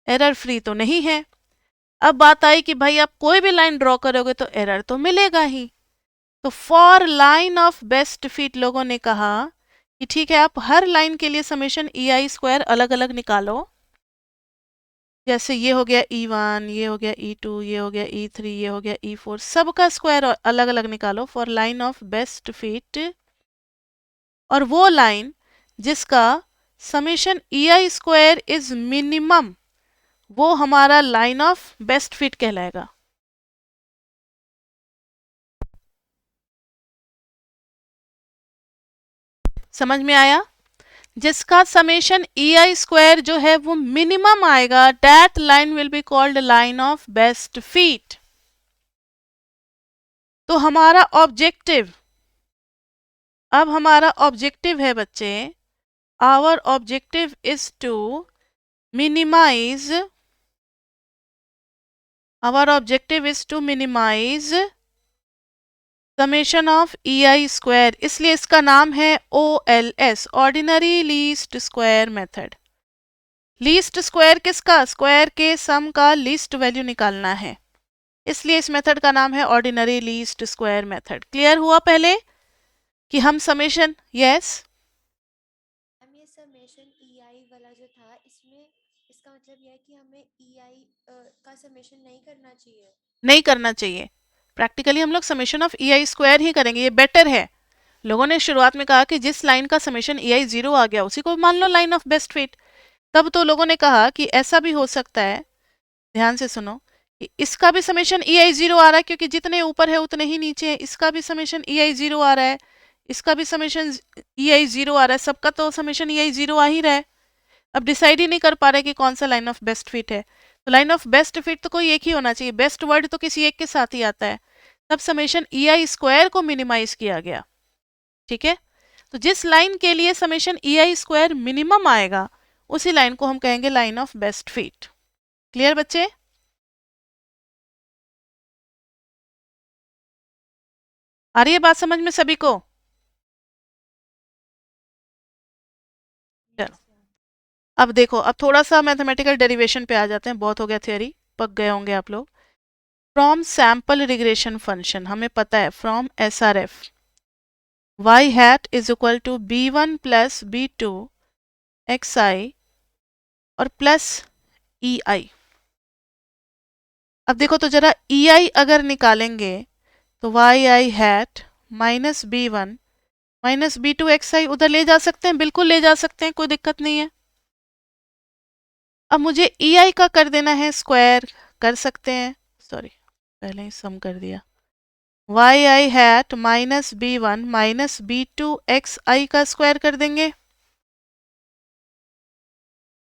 एरर फ्री तो नहीं है. अब बात आई कि भाई आप कोई भी लाइन ड्रॉ करोगे तो एरर तो मिलेगा ही. तो for line of best fit लोगों ने कहा कि ठीक है, आप हर लाइन के लिए समेशन ei स्क्वायर अलग अलग निकालो. जैसे ये हो गया e1, ये हो गया e2, ये हो गया e3, ये हो गया e4, सबका स्क्वायर अलग अलग निकालो for line of best fit. और वो लाइन जिसका summation ei square is minimum, वो हमारा लाइन ऑफ बेस्ट फिट कहलाएगा. समझ में आया? जिसका समेशन ei स्क्वायर जो है वो मिनिमम आएगा, that line will be called line of best fit. तो हमारा ऑब्जेक्टिव, अब हमारा ऑब्जेक्टिव है बच्चे, our objective is to minimise, our objective is to minimise summation of ei square. इसलिए इसका नाम है OLS, ordinary least square method. Least square किसका? स्क्वायर के सम का लीस्ट वैल्यू निकालना है, इसलिए इस मेथड का नाम है ordinary least square method. Clear हुआ पहले कि हम समेशन, यस हम ये समेशन ei वाला जो था, इसमें इसका मतलब यह है कि हमें ei का समेशन नहीं करना चाहिए. नहीं करना चाहिए. प्रैक्टिकली हम लोग समेशन ऑफ ei स्क्वायर ही करेंगे, ये बेटर है. लोगों ने शुरुआत में कहा कि जिस लाइन का समेशन ei 0 आ गया उसी को मान लो लाइन ऑफ बेस्ट फिट. तब तो लोगों ने कहा कि ऐसा भी हो सकता है, ध्यान से सुनो, कि इसका भी समेशन ei 0 आ रहा है क्योंकि जितने ऊपर है उतने ही नीचे है. इसका भी समेशन ei 0 आ रहा है, इसका भी समेशन ei 0 आ रहा है, सबका तो समेशन ei 0 आ ही रहा है. अब डिसाइड ही नहीं कर पा रहे कि कौन सा लाइन ऑफ बेस्ट फिट है. तो लाइन ऑफ बेस्ट फिट तो कोई एक ही होना चाहिए, बेस्ट वर्ड तो किसी एक के साथ ही आता है. तब समेशन ei स्क्वायर को मिनिमाइज किया गया. ठीक है, तो जिस लाइन के लिए समेशन ei स्क्वायर मिनिमम आएगा उसी लाइन को हम कहेंगे line of best fit. Clear बच्चे? आ रही है बात समझ में सभी को? चलो अब देखो, अब थोड़ा सा मैथमेटिकल डेरिवेशन पे आ जाते हैं, बहुत हो गया थ्योरी, पक गए होंगे आप लोग. फ्रॉम सैंपल रिग्रेशन फंक्शन हमें पता है, from SRF y hat is equal to b1 plus b2 xi और प्लस ei. अब देखो तो जरा ei अगर निकालेंगे तो yi hat minus b1 minus b2 xi उधर ले जा सकते हैं, बिल्कुल ले जा सकते हैं, कोई दिक्कत नहीं है. अब मुझे ei का कर देना है स्क्वायर, कर सकते हैं, सॉरी पहले ही सम कर दिया. yi hat minus b1 minus b2 xi का स्क्वायर कर देंगे.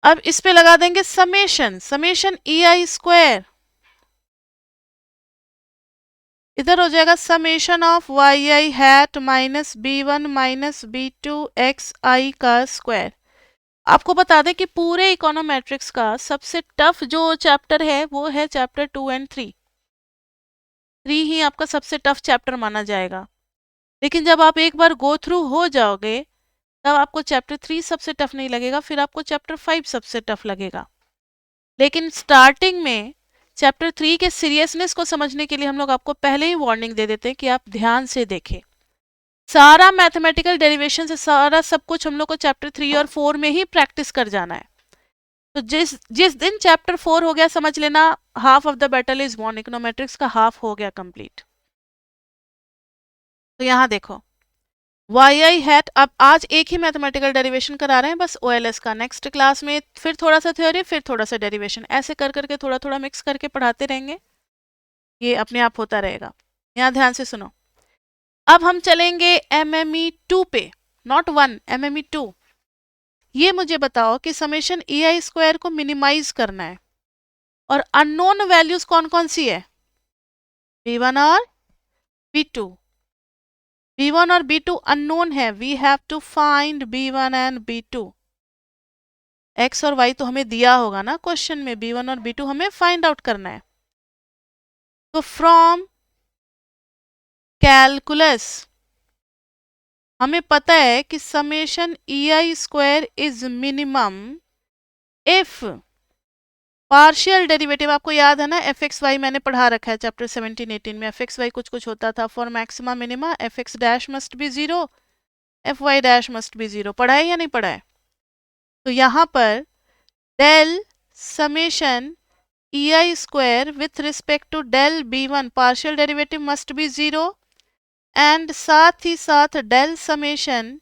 अब इस पे लगा देंगे समेशन, समेशन EI स्क्वायर, इधर हो जाएगा summation of YI hat minus B1 minus B2 XI का स्क्वायर। आपको बता दें कि पूरे इकोनोमेट्रिक्स का सबसे टफ जो चैप्टर है वो है चैप्टर 2 एंड 3 ही आपका सबसे टफ चैप्टर माना जाएगा। लेकिन जब आप एक बार गो थ्रू हो जाओगे तब आपको चैप्टर 3 सबसे टफ नहीं लगेगा, फिर आपको चैप्टर 5 सबसे टफ लगेगा। लेकिन स्टार्टिंग में चैप्टर 3 के सीरियसनेस को समझने के लिए हम लोग आपको पहले ही वार्निंग दे देते हैं कि आप ध्यान से देखें। सारा मैथमेटिकल डेरिवेशन से सारा सब कुछ हम लोग को चैप्टर 3 और 4 में ही प्रैक्टिस कर जाना है। तो जिस जिस दिन चैप्टर 4 हो गया समझ लेना half of the battle is won, econometrics का हाफ हो गया कंप्लीट। तो यहाँ देखो YI हैट, अब आज एक ही मैथमेटिकल डेरिवेशन करा रहे हैं बस OLS का, नेक्स्ट क्लास में फिर थोड़ा सा थ्योरी फिर थोड़ा सा डेरिवेशन, ऐसे कर करके थोड़ा थोड़ा मिक्स करके पढ़ाते रहेंगे, ये अपने आप होता रहेगा। यहाँ ध्यान से सुनो, अब हम चलेंगे MME 2 पे, नॉट 1, MME 2। ये मुझे बताओ कि समेशन EI स्क्वायर को मिनिमाइज करना है और अननोन वैल्यूज कौन कौन सी है, B1 और B2। B1 और B2 अननोन है, we have to find B1 and B2। X और Y तो हमें दिया होगा ना क्वेश्चन में, B1 और B2 हमें फाइंड आउट करना है। तो फ्रॉम कैलकुलस हमें पता है कि summation EI square is minimum if partial derivative, आपको याद है ना fxy मैंने पढ़ा रखा है चैप्टर 17-18 में, fxy कुछ कुछ होता था, for maxima minima fx dash must be 0, fy dash must be 0, पढ़ा है या नहीं पढ़ा है? तो यहाँ पर del summation EI square with respect to del B1 partial derivative must be 0 and साथ ही साथ del summation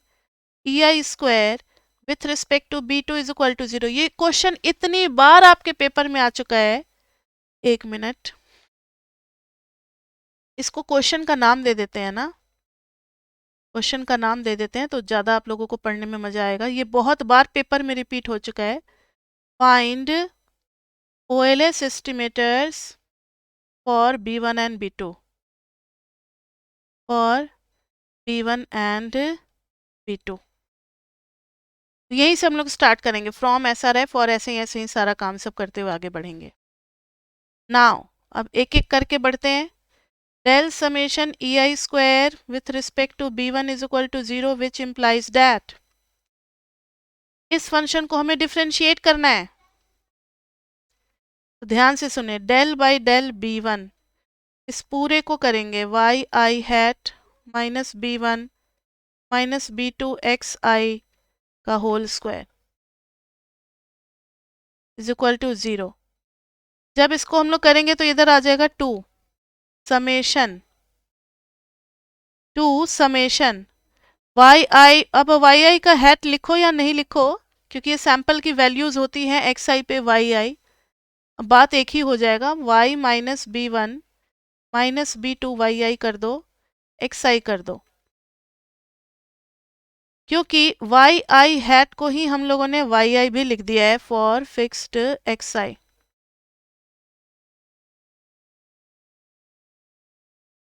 EI square with respect to B2 is equal to 0। ये क्वेश्चन इतनी बार आपके पेपर में आ चुका है, एक मिनट इसको क्वेश्चन का नाम दे देते हैं ना, क्वेश्चन का नाम दे देते हैं तो ज़्यादा आप लोगों को पढ़ने में मज़ा आएगा। ये बहुत बार पेपर में रिपीट हो चुका है, find OLS estimators for B1 and B2, for B1 and B2। तो यहीं से हम लोग स्टार्ट करेंगे, फ्रॉम SRF और ऐसे ही सारा काम सब करते हुए आगे बढ़ेंगे। नाउ अब एक एक करके बढ़ते हैं। Del summation EI square with respect to B1 is equal to 0 which implies that, इस फंक्शन को हमें डिफ्रेंशिएट करना है। तो ध्यान से सुने, डेल बाई डेल B1, इस पूरे को करेंगे YI hat minus B1 minus B2 XI का whole square is equal to 0। जब इसको हम लोग करेंगे तो इधर आ जाएगा 2 समेशन YI। अब YI का हैट लिखो या नहीं लिखो, क्योंकि ये सैंपल की वैल्यूज होती हैं XI पे YI, बात एक ही हो जाएगा, Y minus B1 minus B2 YI कर दो, XI कर दो, क्योंकि YI हैट को ही हम लोगों ने YI भी लिख दिया है फॉर फिक्स्ड XI।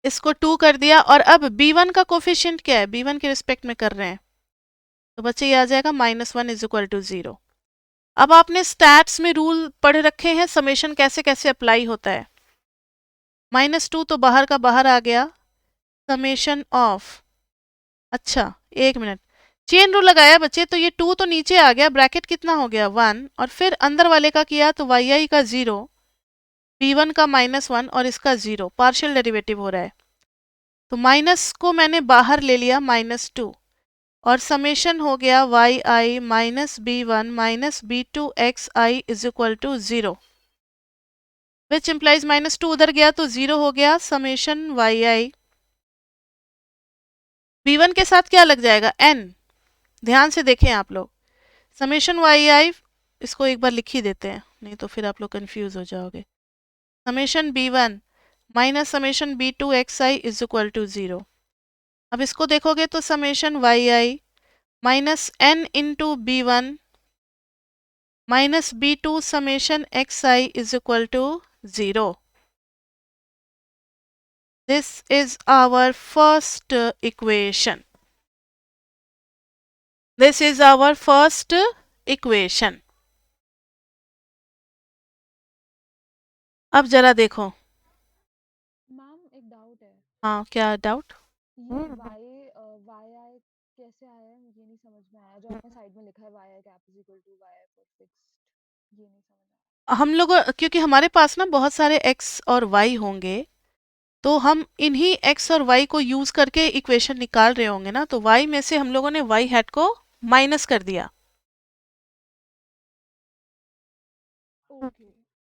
इसको 2 कर दिया और अब B1 का कोफिशिएंट क्या है, B1 के रिस्पेक्ट में कर रहे हैं, तो बच्चे ये आ जाएगा -1 इज इक्वल टू 0। अब आपने स्टैट्स में रूल पढ़ रखे हैं समेशन कैसे कैसे अप्लाई होता है। -2 तो बाहर का बाहर आ गया, समेशन ऑफ, अच्छा एक मिनट, चेन रूल लगाया बच्चे, तो ये 2 तो नीचे आ गया, ब्रैकेट कितना हो गया 1, और फिर अंदर वाले का किया तो YI का 0, B1 का -1 और इसका 0, पार्शियल डेरिवेटिव हो रहा है, तो माइनस को मैंने बाहर ले लिया -2 और समेशन हो गया YI minus B1 minus B2 XI is equal to 0, which implies -2 उधर गया तो 0 हो गया, समेशन YI B1 के साथ क्या लग जाएगा n, ध्यान से देखें आप लोग, समेशन YI इसको एक बार लिख ही देते हैं नहीं तो फिर आप लोग कंफ्यूज हो जाओगे, summation B1 minus summation B2 XI is equal to 0। अब इसको देखोगे तो summation YI minus n into B1 minus b2 summation xi is equal to 0. This is our first equation. This is our first equation. अब जरा देखो. Ma'am एक doubt है, हाँ, क्या डाउट? ये वाई आई कैसे आया है, मुझे नहीं समझ में आया। जो आपने साइड में लिखा है y i cap is equal to y i for fixed, ये नहीं समझ आया। हम लोग क्योंकि हमारे पास ना बहुत सारे x और y होंगे, तो हम इन्हीं x और y को यूज करके इक्वेशन निकाल रहे होंगे ना, तो y में से हम लोगों ने y हैट को माइनस कर दिया. ओके,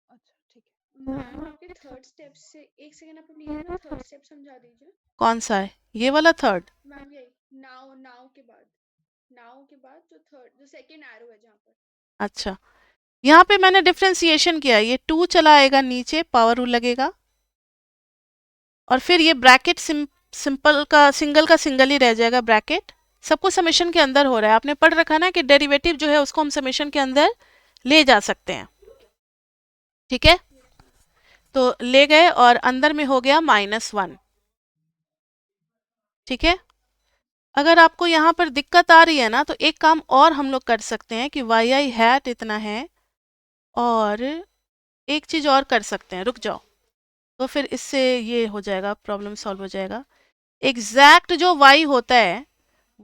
अच्छा ठीक है। मैम आपके थर्ड स्टेप से एक सेकंड आप प्लीज ना थर्ड स्टेप समझा दीजिए। कौन सा है ये वाला थर्ड? मैम यही नाउ नाउ के बाद जो थर्ड जो सेकंड एरो है जहाँ पर। अच्छा, यहाँ पे मैंने डिफ्रेंसिएशन किया. ये 2 चला आएगा नीचे, पावर रूल लगेगा, और फिर ये ब्रैकेट सिंगल का सिंगल ही रह जाएगा ब्रैकेट. सबको समेशन के अंदर हो रहा है. आपने पढ़ रखा ना कि डेरिवेटिव जो है उसको हम समेशन के अंदर ले जा सकते हैं. ठीक है, तो ले गए और अंदर में हो गया -1. ठीक है, अगर आपको यहाँ पर दिक्कत आ रही है ना, तो एक काम और हम लोग कर सकते हैं कि वाई आई हैट इतना है, और एक चीज और कर सकते हैं. रुक जाओ, तो फिर इससे ये हो जाएगा, प्रॉब्लम सॉल्व हो जाएगा. एग्जैक्ट जो y होता है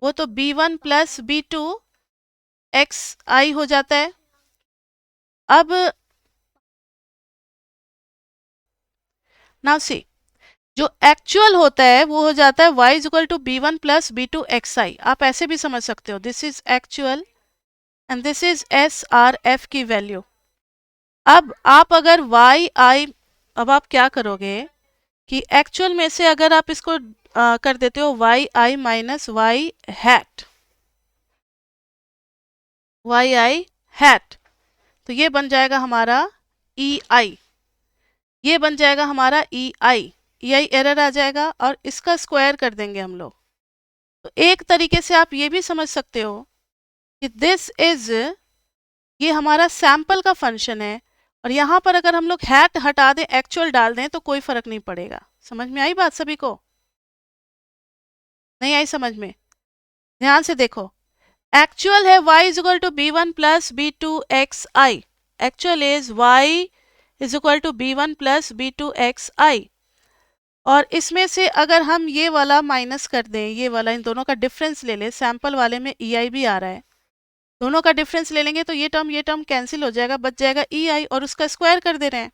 वो तो b1 प्लस b2 xi हो जाता है. अब नाउ सी, जो एक्चुअल होता है वो हो जाता है y is equal to b1 plus b2 xi. आप ऐसे भी समझ सकते हो, this is actual and this is SRF की वैल्यू. अब आप अगर अब आप क्या करोगे कि एक्चुअल में से अगर आप इसको कर देते हो yi माइनस y हैट, तो ये बन जाएगा हमारा ei. ये बन जाएगा हमारा ei एरर आ जाएगा, और इसका स्क्वायर कर देंगे हम लोग. तो एक तरीके से आप ये भी समझ सकते हो कि दिस इज, ये हमारा सैंपल का फंक्शन है, और यहाँ पर अगर हम लोग हैट हटा दें, एक्चुअल डाल दें, तो कोई फर्क नहीं पड़ेगा. समझ में आई बात सभी को? नहीं आई समझ में? ध्यान से देखो, एक्चुअल है y is equal to b1 plus b2 xi. Actual is y is equal to b1 plus b2 xi, और इसमें से अगर हम ये वाला माइनस कर दें, ये वाला, इन दोनों का डिफरेंस ले लें, सैंपल वाले में ei भी आ रहा है, दोनों का डिफरेंस ले लेंगे तो ये टर्म कैंसिल हो जाएगा, बच जाएगा ei, और उसका स्क्वायर कर दे रहे हैं.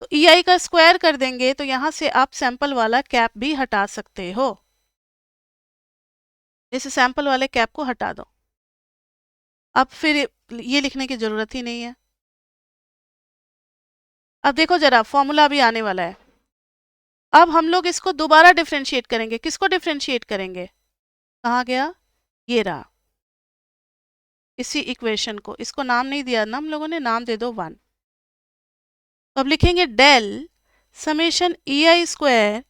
तो ei का स्क्वायर कर देंगे तो यहाँ से आप सैंपल वाला कैप भी हटा सकते हो. इस सैंपल वाले कैप को हटा दो. अब फिर ये लिखने की जरूरत ही नहीं है. अब देखो जरा, फॉर्मूला अभी आने वाला है. अब हम लोग इसको दोबारा डिफरेंशिएट करेंगे. किसको डिफरेंशिएट करेंगे? कहाँ गया? ये रहा, इसी इक्वेशन को. इसको नाम नहीं दिया ना हम लोगों ने, नाम दे दो 1. अब लिखेंगे del summation ei square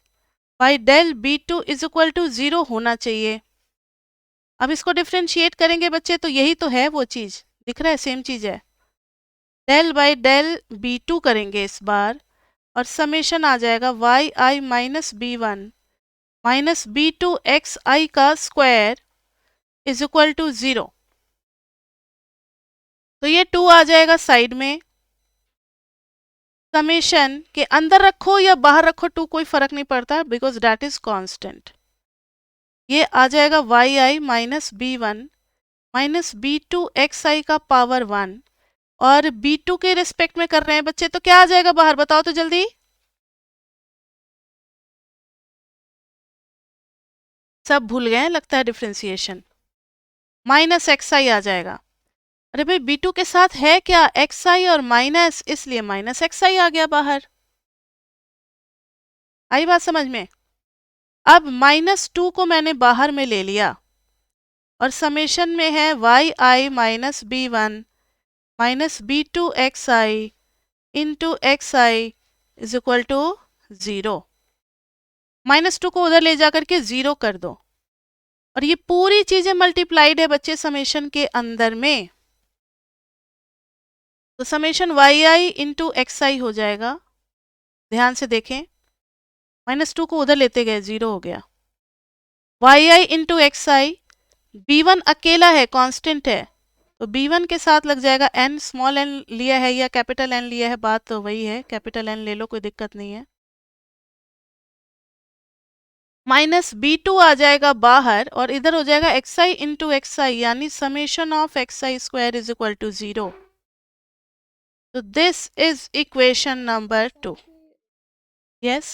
by del b2 is equal to 0 होना चाहिए. अब इसको डिफरेंशिएट करेंगे बच्चे, तो यही तो है वो चीज, दिख रहा है, सेम चीज है. डेल बाई डेल b2 करेंगे इस बार, और समेशन आ जाएगा yi minus b1 minus b2 xi का स्क्वायर इज इक्वल टू 0. तो ये 2 आ जाएगा साइड में. समेशन के अंदर रखो या बाहर रखो, 2 कोई फर्क नहीं पड़ता, बिकॉज दैट इज कांस्टेंट. ये आ जाएगा yi minus b1 minus b2 xi का पावर 1, और b2 के रिस्पेक्ट में कर रहे हैं बच्चे, तो क्या आ जाएगा बाहर, बताओ तो जल्दी. सब भूल गए लगता है डिफरेंशिएशन. माइनस xi आ जाएगा. अरे भाई b2 के साथ है क्या xi और माइनस, इसलिए माइनस xi आ गया बाहर. आई बात समझ में? अब -2 को मैंने बाहर में ले लिया, और समेशन में है yi minus b1 minus b2 xi into xi is equal to 0. -2 को उधर ले जाकर के 0 कर दो, और ये पूरी चीजें मल्टीप्लाइड है बच्चे समेशन के अंदर में. तो समेशन वाई आई इंटू एक्स आई हो जाएगा, ध्यान से देखें, -2 को उधर लेते गए 0 हो गया, वाई आई इंटू एक्स आई, b1 अकेला है, कांस्टेंट है, तो b1 के साथ लग जाएगा n, स्मॉल n लिया है या कैपिटल n लिया है, बात तो वही है, कैपिटल n ले लो, कोई दिक्कत नहीं है, माइनस b2 आ जाएगा बाहर और इधर हो जाएगा xi इंटू एक्स आई, यानी summation of xi square is equal to 0. So this is equation number 2. Yes?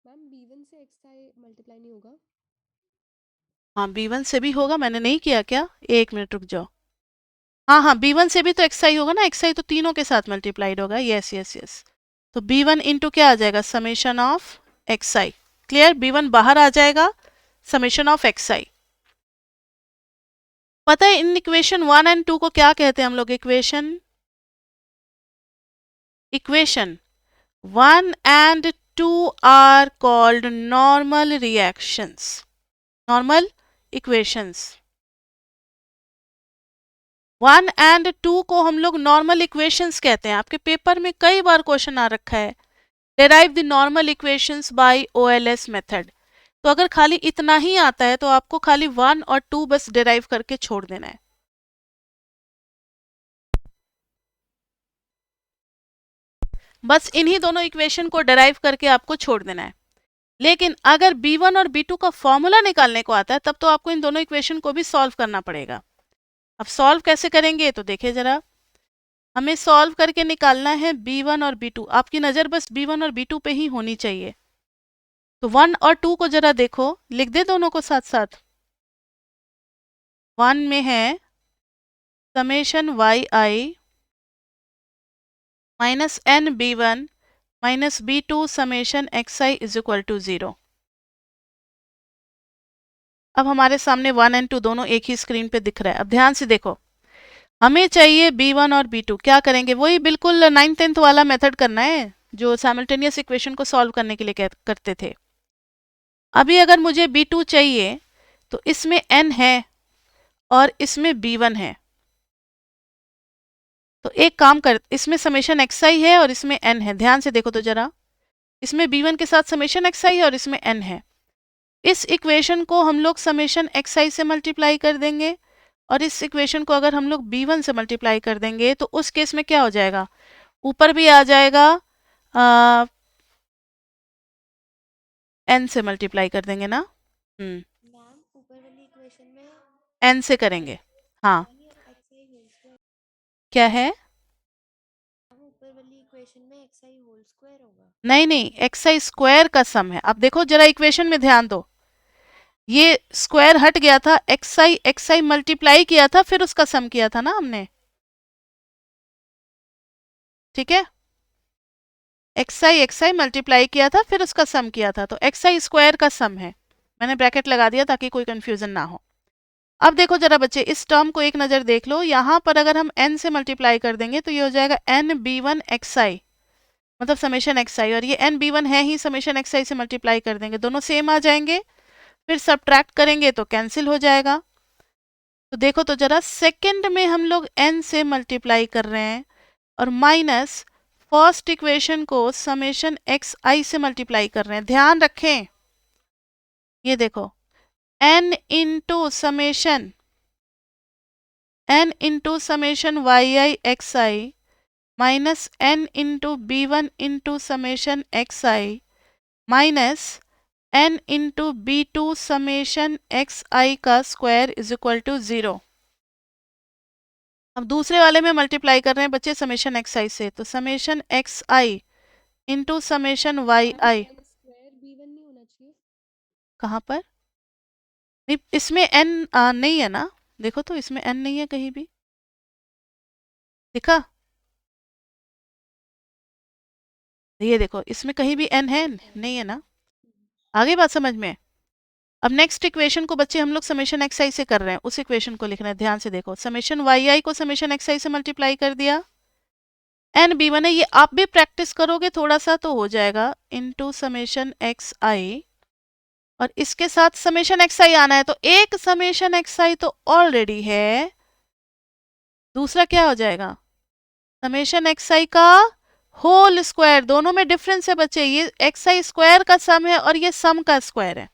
Ma'am b1 से xi मल्टीप्लाई नहीं होगा? हाँ b1 से भी होगा, मैंने नहीं किया क्या, एक मिनट रुक जाओ, हाँ b1 से भी तो xi होगा ना, xi तो तीनों के साथ मल्टीप्लाइड होगा, यस यस यस, तो b1 इंटू क्या आ जाएगा, summation of xi, clear, b1 बाहर आ जाएगा, समेशन ऑफ xi. पता है इन इक्वेशन 1 एंड 2 को क्या कहते हैं हम लोग, equation 1 and 2 are called normal reactions, normal equations. 1 and 2 को हम लोग नॉर्मल इक्वेशंस कहते हैं, आपके पेपर में कई बार क्वेश्चन आ रखा है, derive the normal equations bye OLS method. तो अगर खाली इतना ही आता है तो आपको खाली 1 और 2 बस डेराइव करके छोड़ देना है. बस इन्हीं दोनों इक्वेशन को डेराइव करके आपको छोड़ देना है. लेकिन अगर b1 और b2 का फॉर्मूला निकालने को आता है तब तो आपको इन दोनों इक्वेशन को भी सॉल्व करना पड़ेगा. अब सॉल्व कैसे करेंगे तो देखिए जरा, हमें सॉल्व करके निकालना है b1 और b2, आपकी नज़र बस b1 और b2 पे ही होनी चाहिए. तो 1 और 2 को जरा देखो, लिख दे दोनों को साथ साथ. 1 में है summation y i minus n b1 minus b2 summation xi is equal to 0. अब हमारे सामने 1 एंड 2 दोनों एक ही स्क्रीन पे दिख रहा है. अब ध्यान से देखो, हमें चाहिए b1 और b2, क्या करेंगे, वही बिल्कुल 9th 10th वाला मेथड करना है जो साइमल्टेनियस इक्वेशन को सॉल्व करने के लिए करते थे. अभी अगर मुझे b2 चाहिए तो इसमें n है और इसमें b1 है, तो एक काम कर, इसमें समेशन xi है और इसमें n है, ध्यान से देखो तो जरा, इसमें b1 के साथ समेशन xi है और इसमें n है. इस इक्वेशन को हम लोग समेशन xi से मल्टीप्लाई कर देंगे और इस इक्वेशन को अगर हम लोग b1 से मल्टीप्लाई कर देंगे तो उस केस में क्या हो जाएगा, ऊपर भी आ जाएगा n से मल्टीप्लाई कर देंगे ना, मैम ऊपर वाली इक्वेशन में n से करेंगे, हाँ xi होल स्क्वायर, क्या है, ऊपर वाली इक्वेशन में xi होल स्क्वायर होगा. नहीं xi स्क्वायर का सम है. अब देखो जरा इक्वेशन में ध्यान दो, ये स्क्वायर हट गया था, xi मल्टीप्लाई किया था फिर उसका सम किया था ना हमने, ठीक है, xi मल्टीप्लाई किया था फिर उसका सम किया था, तो xi स्क्वायर का सम है, मैंने ब्रैकेट लगा दिया ताकि कोई कंफ्यूजन ना हो. अब देखो जरा बच्चे, इस टर्म को एक नज़र देख लो, यहाँ पर अगर हम n से मल्टीप्लाई कर देंगे तो ये हो जाएगा n b1 xi, मतलब समेशन xi, और ये n b1 है ही, समेशन xi से मल्टीप्लाई कर देंगे, दोनों सेम आ जाएंगे, फिर सब्ट्रैक्ट करेंगे तो कैंसिल हो जाएगा. तो देखो तो जरा, सेकंड में हम लोग n से मल्टीप्लाई कर रहे हैं और माइनस फर्स्ट इक्वेशन को समेशन xi से मल्टीप्लाई कर रहे हैं. ध्यान रखें, ये देखो n into summation yi xi minus n into b1 into summation xi minus n into b2 summation xi का स्क्वायर इज इक्वल टू 0. अब दूसरे वाले में मल्टीप्लाई कर रहे हैं बच्चे समेशन xi से, तो summation xi into summation yi, square b1 नहीं होना चाहिए? कहाँ पर, नहीं इसमें n नहीं है ना, देखो तो इसमें n नहीं है कहीं भी, दिखा, ये देखो इसमें कहीं भी n है नहीं है ना, आगे बात समझ में. अब नेक्स्ट इक्वेशन को बच्चे हम लोग समेशन xi से कर रहे हैं, उस इक्वेशन को लिखना है, ध्यान से देखो, समेशन yi को समेशन xi से मल्टीप्लाई कर दिया, n b1 है, ये आप भी प्रैक्टिस करोगे थोड़ा सा तो हो जाएगा, इंटू समेशन xi, और इसके साथ समेशन xi आना है, तो एक समेशन xi तो ऑलरेडी है, दूसरा क्या हो जाएगा, समेशन एक्स आई का होल स्क्वायर, दोनों में डिफरेंस है बच्चे, ये एक्स आई स्क्वायर का सम है और ये सम का स्क्वायर है।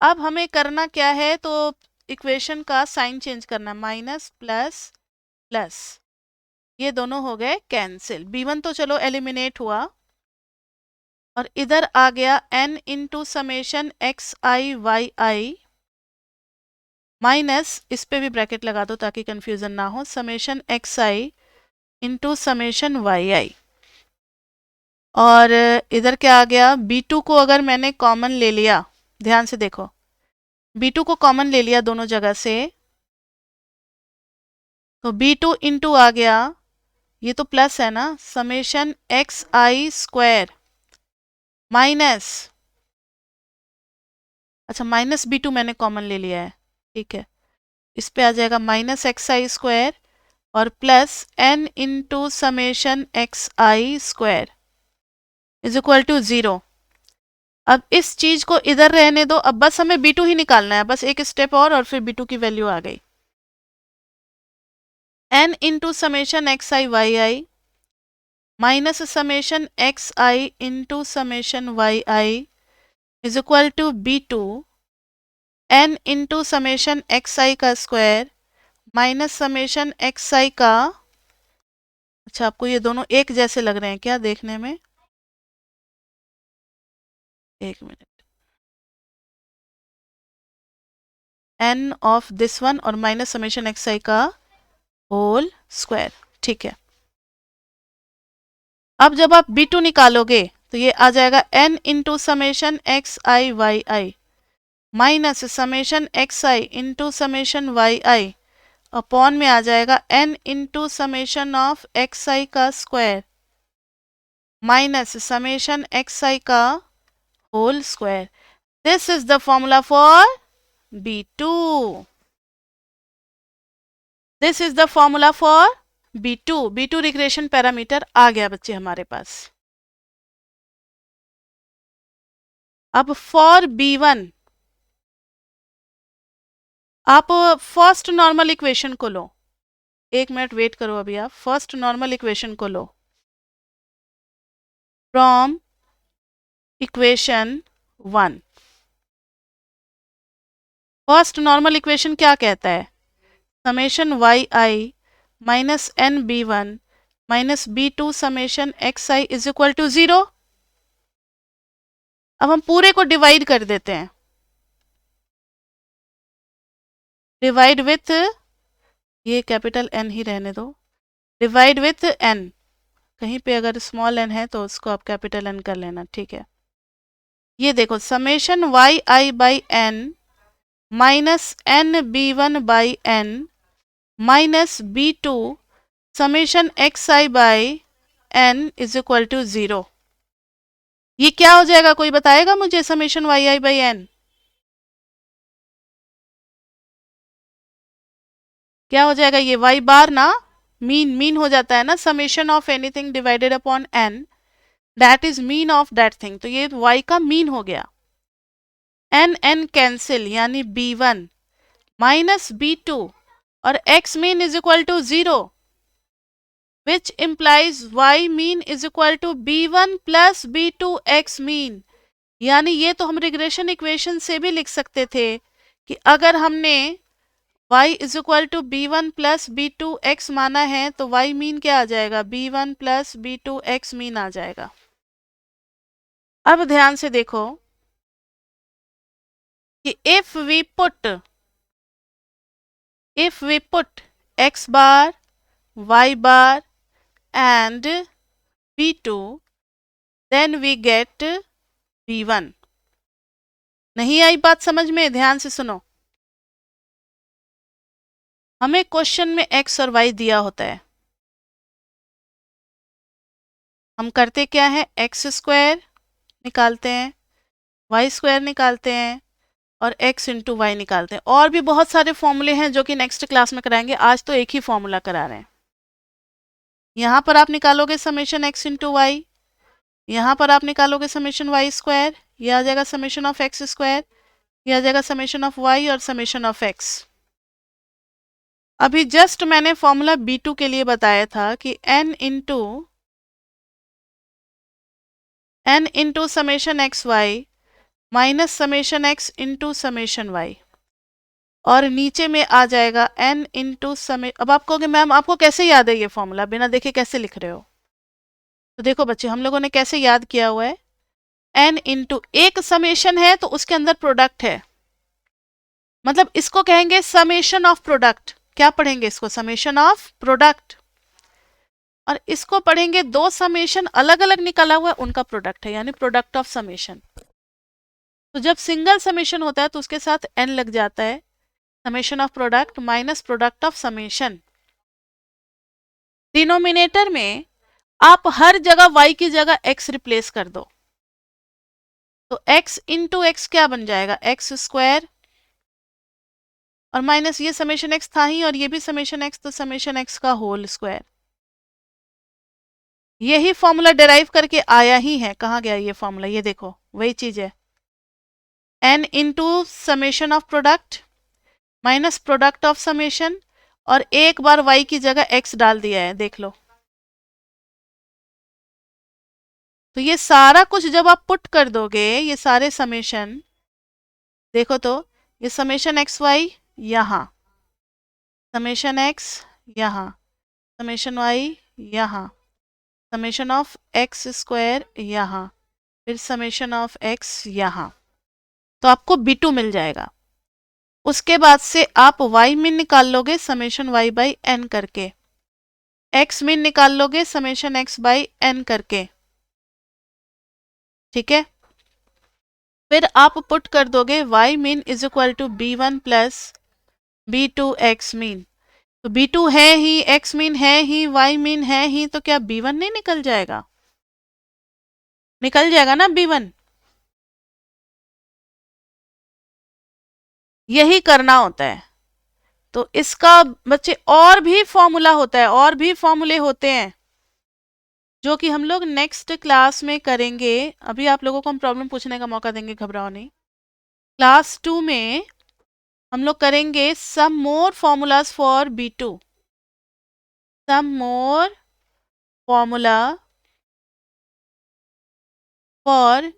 अब हमें करना क्या है, तो इक्वेशन का साइन चेंज करना, माइनस प्लस प्लस, ये दोनों हो गए कैंसिल, b1 तो चलो एलिमिनेट हुआ, और इधर आ गया n into summation x i y i minus, इस पे भी ब्रैकेट लगा दो ताकि कंफ्यूजन ना हो, summation x i into summation y आई। और इधर क्या आ गया, b2 को अगर मैंने कॉमन ले लिया, ध्यान से देखो, b2 को कॉमन ले लिया दोनों जगह से, तो b2 इंटू आ गया, ये तो प्लस है ना, summation x i square minus, अच्छा माइनस b2 मैंने कॉमन ले लिया है, ठीक है, इस पे आ जाएगा माइनस एक्स आई स्क्वायर और plus n into summation x i square is equal to 0। अब इस चीज को इधर रहने दो, अब बस हमें b2 ही निकालना है, बस एक स्टेप और फिर b2 की वैल्यू आ गई, n into summation x i y i minus summation x i into summation y i is equal to b2 n into summation x i का square minus summation x i का, अच्छा आपको ये दोनों एक जैसे लग रहे हैं क्या देखने में, एक minute, n of this one और माइनस समेशन एक्स आई का होल स्क्वायर, ठीक है। अब जब आप b2 निकालोगे तो ये आ जाएगा n into summation x i y i minus summation x i into summation y i upon में आ जाएगा n into summation of x i का square minus summation x i का whole square. This is the formula for b2, this is the formula for b2 regression parameter आ गया बच्चे हमारे पास। अब फॉर b1 आप फर्स्ट नॉर्मल इक्वेशन को लो, एक मिनट वेट करो, अभी आप फर्स्ट नॉर्मल इक्वेशन को लो, from equation 1, first normal equation क्या कहता है, summation y i minus n b one minus b2 summation x i is equal to 0। अब हम पूरे को डिवाइड कर देते हैं, डिवाइड विथ, ये कैपिटल N ही रहने दो, डिवाइड विथ n, कहीं पे अगर स्मॉल n है तो उसको आप कैपिटल N कर लेना, ठीक है। ये देखो summation y i by n minus n b one by n minus b2 summation x i by n is equal to 0। ये क्या हो जाएगा, कोई बताएगा मुझे, summation y i by n क्या हो जाएगा, ये y बार ना, मीन हो जाता है ना, summation of anything divided upon n that is mean of that thing, तो ये y का मीन हो गया, n कैंसिल यानी b1 माइनस b2 और x mean is equal to 0 which implies y mean is equal to b1 plus b2 x mean. यानी ये तो हम रिग्रेशन इक्वेशन से भी लिख सकते थे कि अगर हमने y is equal to b1 plus b2 x माना है तो y मीन क्या आ जाएगा, b1 plus b2 x mean आ जाएगा। अब ध्यान से देखो कि if we put x bar, y bar and b2 then we get b1। नहीं आई बात समझ में, ध्यान से सुनो, हमें क्वेश्चन में x और y दिया होता है, हम करते क्या है, एक्स स्क्वायर निकालते हैं, वाई स्क्वायर निकालते हैं और x इंटू वाई निकालते हैं। और भी बहुत सारे फॉर्मूले हैं जो कि नेक्स्ट क्लास में कराएंगे, आज तो एक ही फॉर्मूला करा रहे हैं। यहाँ पर आप निकालोगे समेशन x इंटू वाई, यहाँ पर आप निकालोगे समेशन वाई स्क्वायर, ये आ जाएगा समेशन ऑफ एक्स स्क्वायर, ये आ जाएगा समेशन ऑफ वाई और समेशन ऑफ एक्स। अभी जस्ट मैंने फॉर्मूला B2 के लिए बताया था कि n into summation x y minus summation x into summation y, और नीचे में आ जाएगा n इंटू समे। अब आप कहोगे मैम आपको कैसे याद है ये फॉर्मूला, बिना देखे कैसे लिख रहे हो? तो देखो बच्चे, हम लोगों ने कैसे याद किया हुआ है, n इंटू एक समेशन है तो उसके अंदर प्रोडक्ट है, मतलब इसको कहेंगे समेशन ऑफ प्रोडक्ट। क्या पढ़ेंगे इसको? Summation of product. और इसको पढ़ेंगे दो समेशन अलग अलग निकाला हुआ है उनका प्रोडक्ट है, यानी प्रोडक्ट ऑफ समेशन। तो जब सिंगल समेशन होता है तो उसके साथ n लग जाता है, summation of product minus product of summation. Denominator में आप हर जगह y की जगह x रिप्लेस कर दो, तो x इंटू एक्स क्या बन जाएगा? एक्स स्क्वायर, और माइनस ये समेशन x था ही और ये भी समेशन x, तो समेशन x का होल स्क्वायर। यही फॉर्मूला डिराइव करके आया ही है। कहाँ गया ये फॉर्मूला? ये देखो वही चीज है, n into summation of product minus product of summation, और एक बार y की जगह x डाल दिया है, देख लो। तो ये सारा कुछ जब आप पुट कर दोगे, ये सारे समेशन देखो, तो ये समेशन एक्स वाई यहाँ, समेशन एक्स यहाँ, समेशन वाई यहाँ, समेशन ऑफ एक्स स्क्वायर यहाँ, फिर समेशन ऑफ एक्स यहाँ, तो आपको B2 मिल जाएगा। उसके बाद से आप y min निकाल लोगे समेशन y बाई n करके, x min निकाल लोगे समेशन x बाई n करके, ठीक है। फिर आप पुट कर दोगे y min is equal to B1 plus B2 x min। तो B2 है ही, x min है ही, y min है ही, तो क्या B1 नहीं निकल जाएगा? निकल जाएगा ना B1। यही करना होता है। तो इसका बच्चे और भी फॉर्मूला होता है, और भी फॉर्मूले होते हैं जो कि हम लोग नेक्स्ट क्लास में करेंगे। अभी आप लोगों को हम प्रॉब्लम पूछने का मौका देंगे, घबराओ नहीं। क्लास 2 में हम लोग करेंगे some more formulas for B2, some more formula for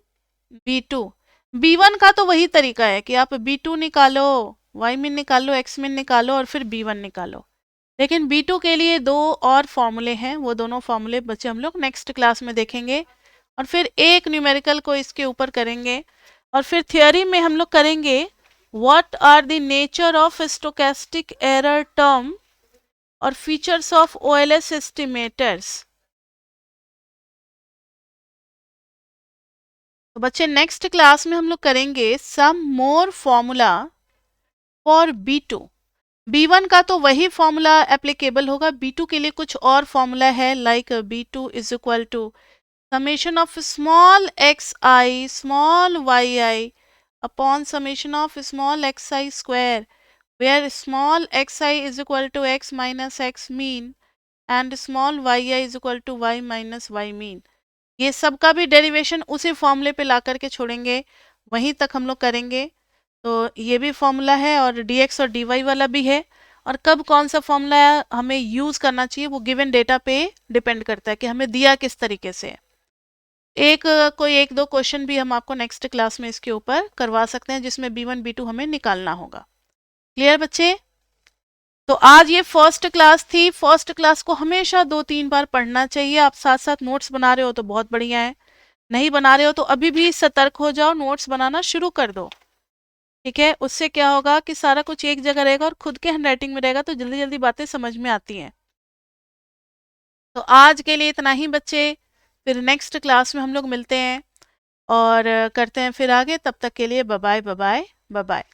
B2। B1 का तो वही तरीका है कि आप B2 निकालो, y min निकालो, x min निकालो और फिर B1 निकालो। लेकिन B2 के लिए दो और फॉर्मूले हैं, वो दोनों फॉर्मूले बच्चे हम लोग नेक्स्ट क्लास में देखेंगे, और फिर एक न्यूमेरिकल को इसके ऊपर करेंगे, और फिर थियोरी में हम लोग करेंगे what are the nature of stochastic error term और फीचर्स ऑफ OLS एस्टिमेटर्स। तो बच्चे नेक्स्ट क्लास में हम लोग करेंगे some more formula for B2। B1 का तो वही फॉर्मूला एप्लीकेबल होगा, B2 के लिए कुछ और फॉर्मूला है, like B2 is equal to summation of small xi small yi upon summation of small xi square, where small xi is equal to x minus x mean and small yi is equal to y minus y mean. ये सब का भी derivation उसी फॉर्मूले पे ला करके छोड़ेंगे, वहीं तक हम लोग करेंगे। तो ये भी फॉर्मूला है और dx और dy वाला भी है, और कब कौन सा फॉर्मूला हमें यूज करना चाहिए वो गिवन डेटा पे डिपेंड करता है कि हमें दिया किस तरीके से। कोई एक दो क्वेश्चन भी हम आपको नेक्स्ट क्लास में इसके ऊपर करवा सकते हैं, जिसमें B1 B2 हमें निकालना होगा। क्लियर बच्चे? तो आज ये फर्स्ट क्लास थी। फर्स्ट क्लास को हमेशा 2-3 बार पढ़ना चाहिए। आप साथ साथ नोट्स बना रहे हो तो बहुत बढ़िया है, नहीं बना रहे हो तो अभी भी सतर्क हो जाओ, नोट्स बनाना शुरू कर दो, ठीक है। उससे क्या होगा कि सारा कुछ एक जगह रहेगा और खुद के हैंडराइटिंग में रहेगा, तो जल्दी जल्दी बातें समझ में आती हैं। तो आज के लिए इतना ही बच्चे, फिर नेक्स्ट क्लास में हम लोग मिलते हैं और करते हैं फिर आगे। तब तक के लिए bye bye, bye bye, bye bye.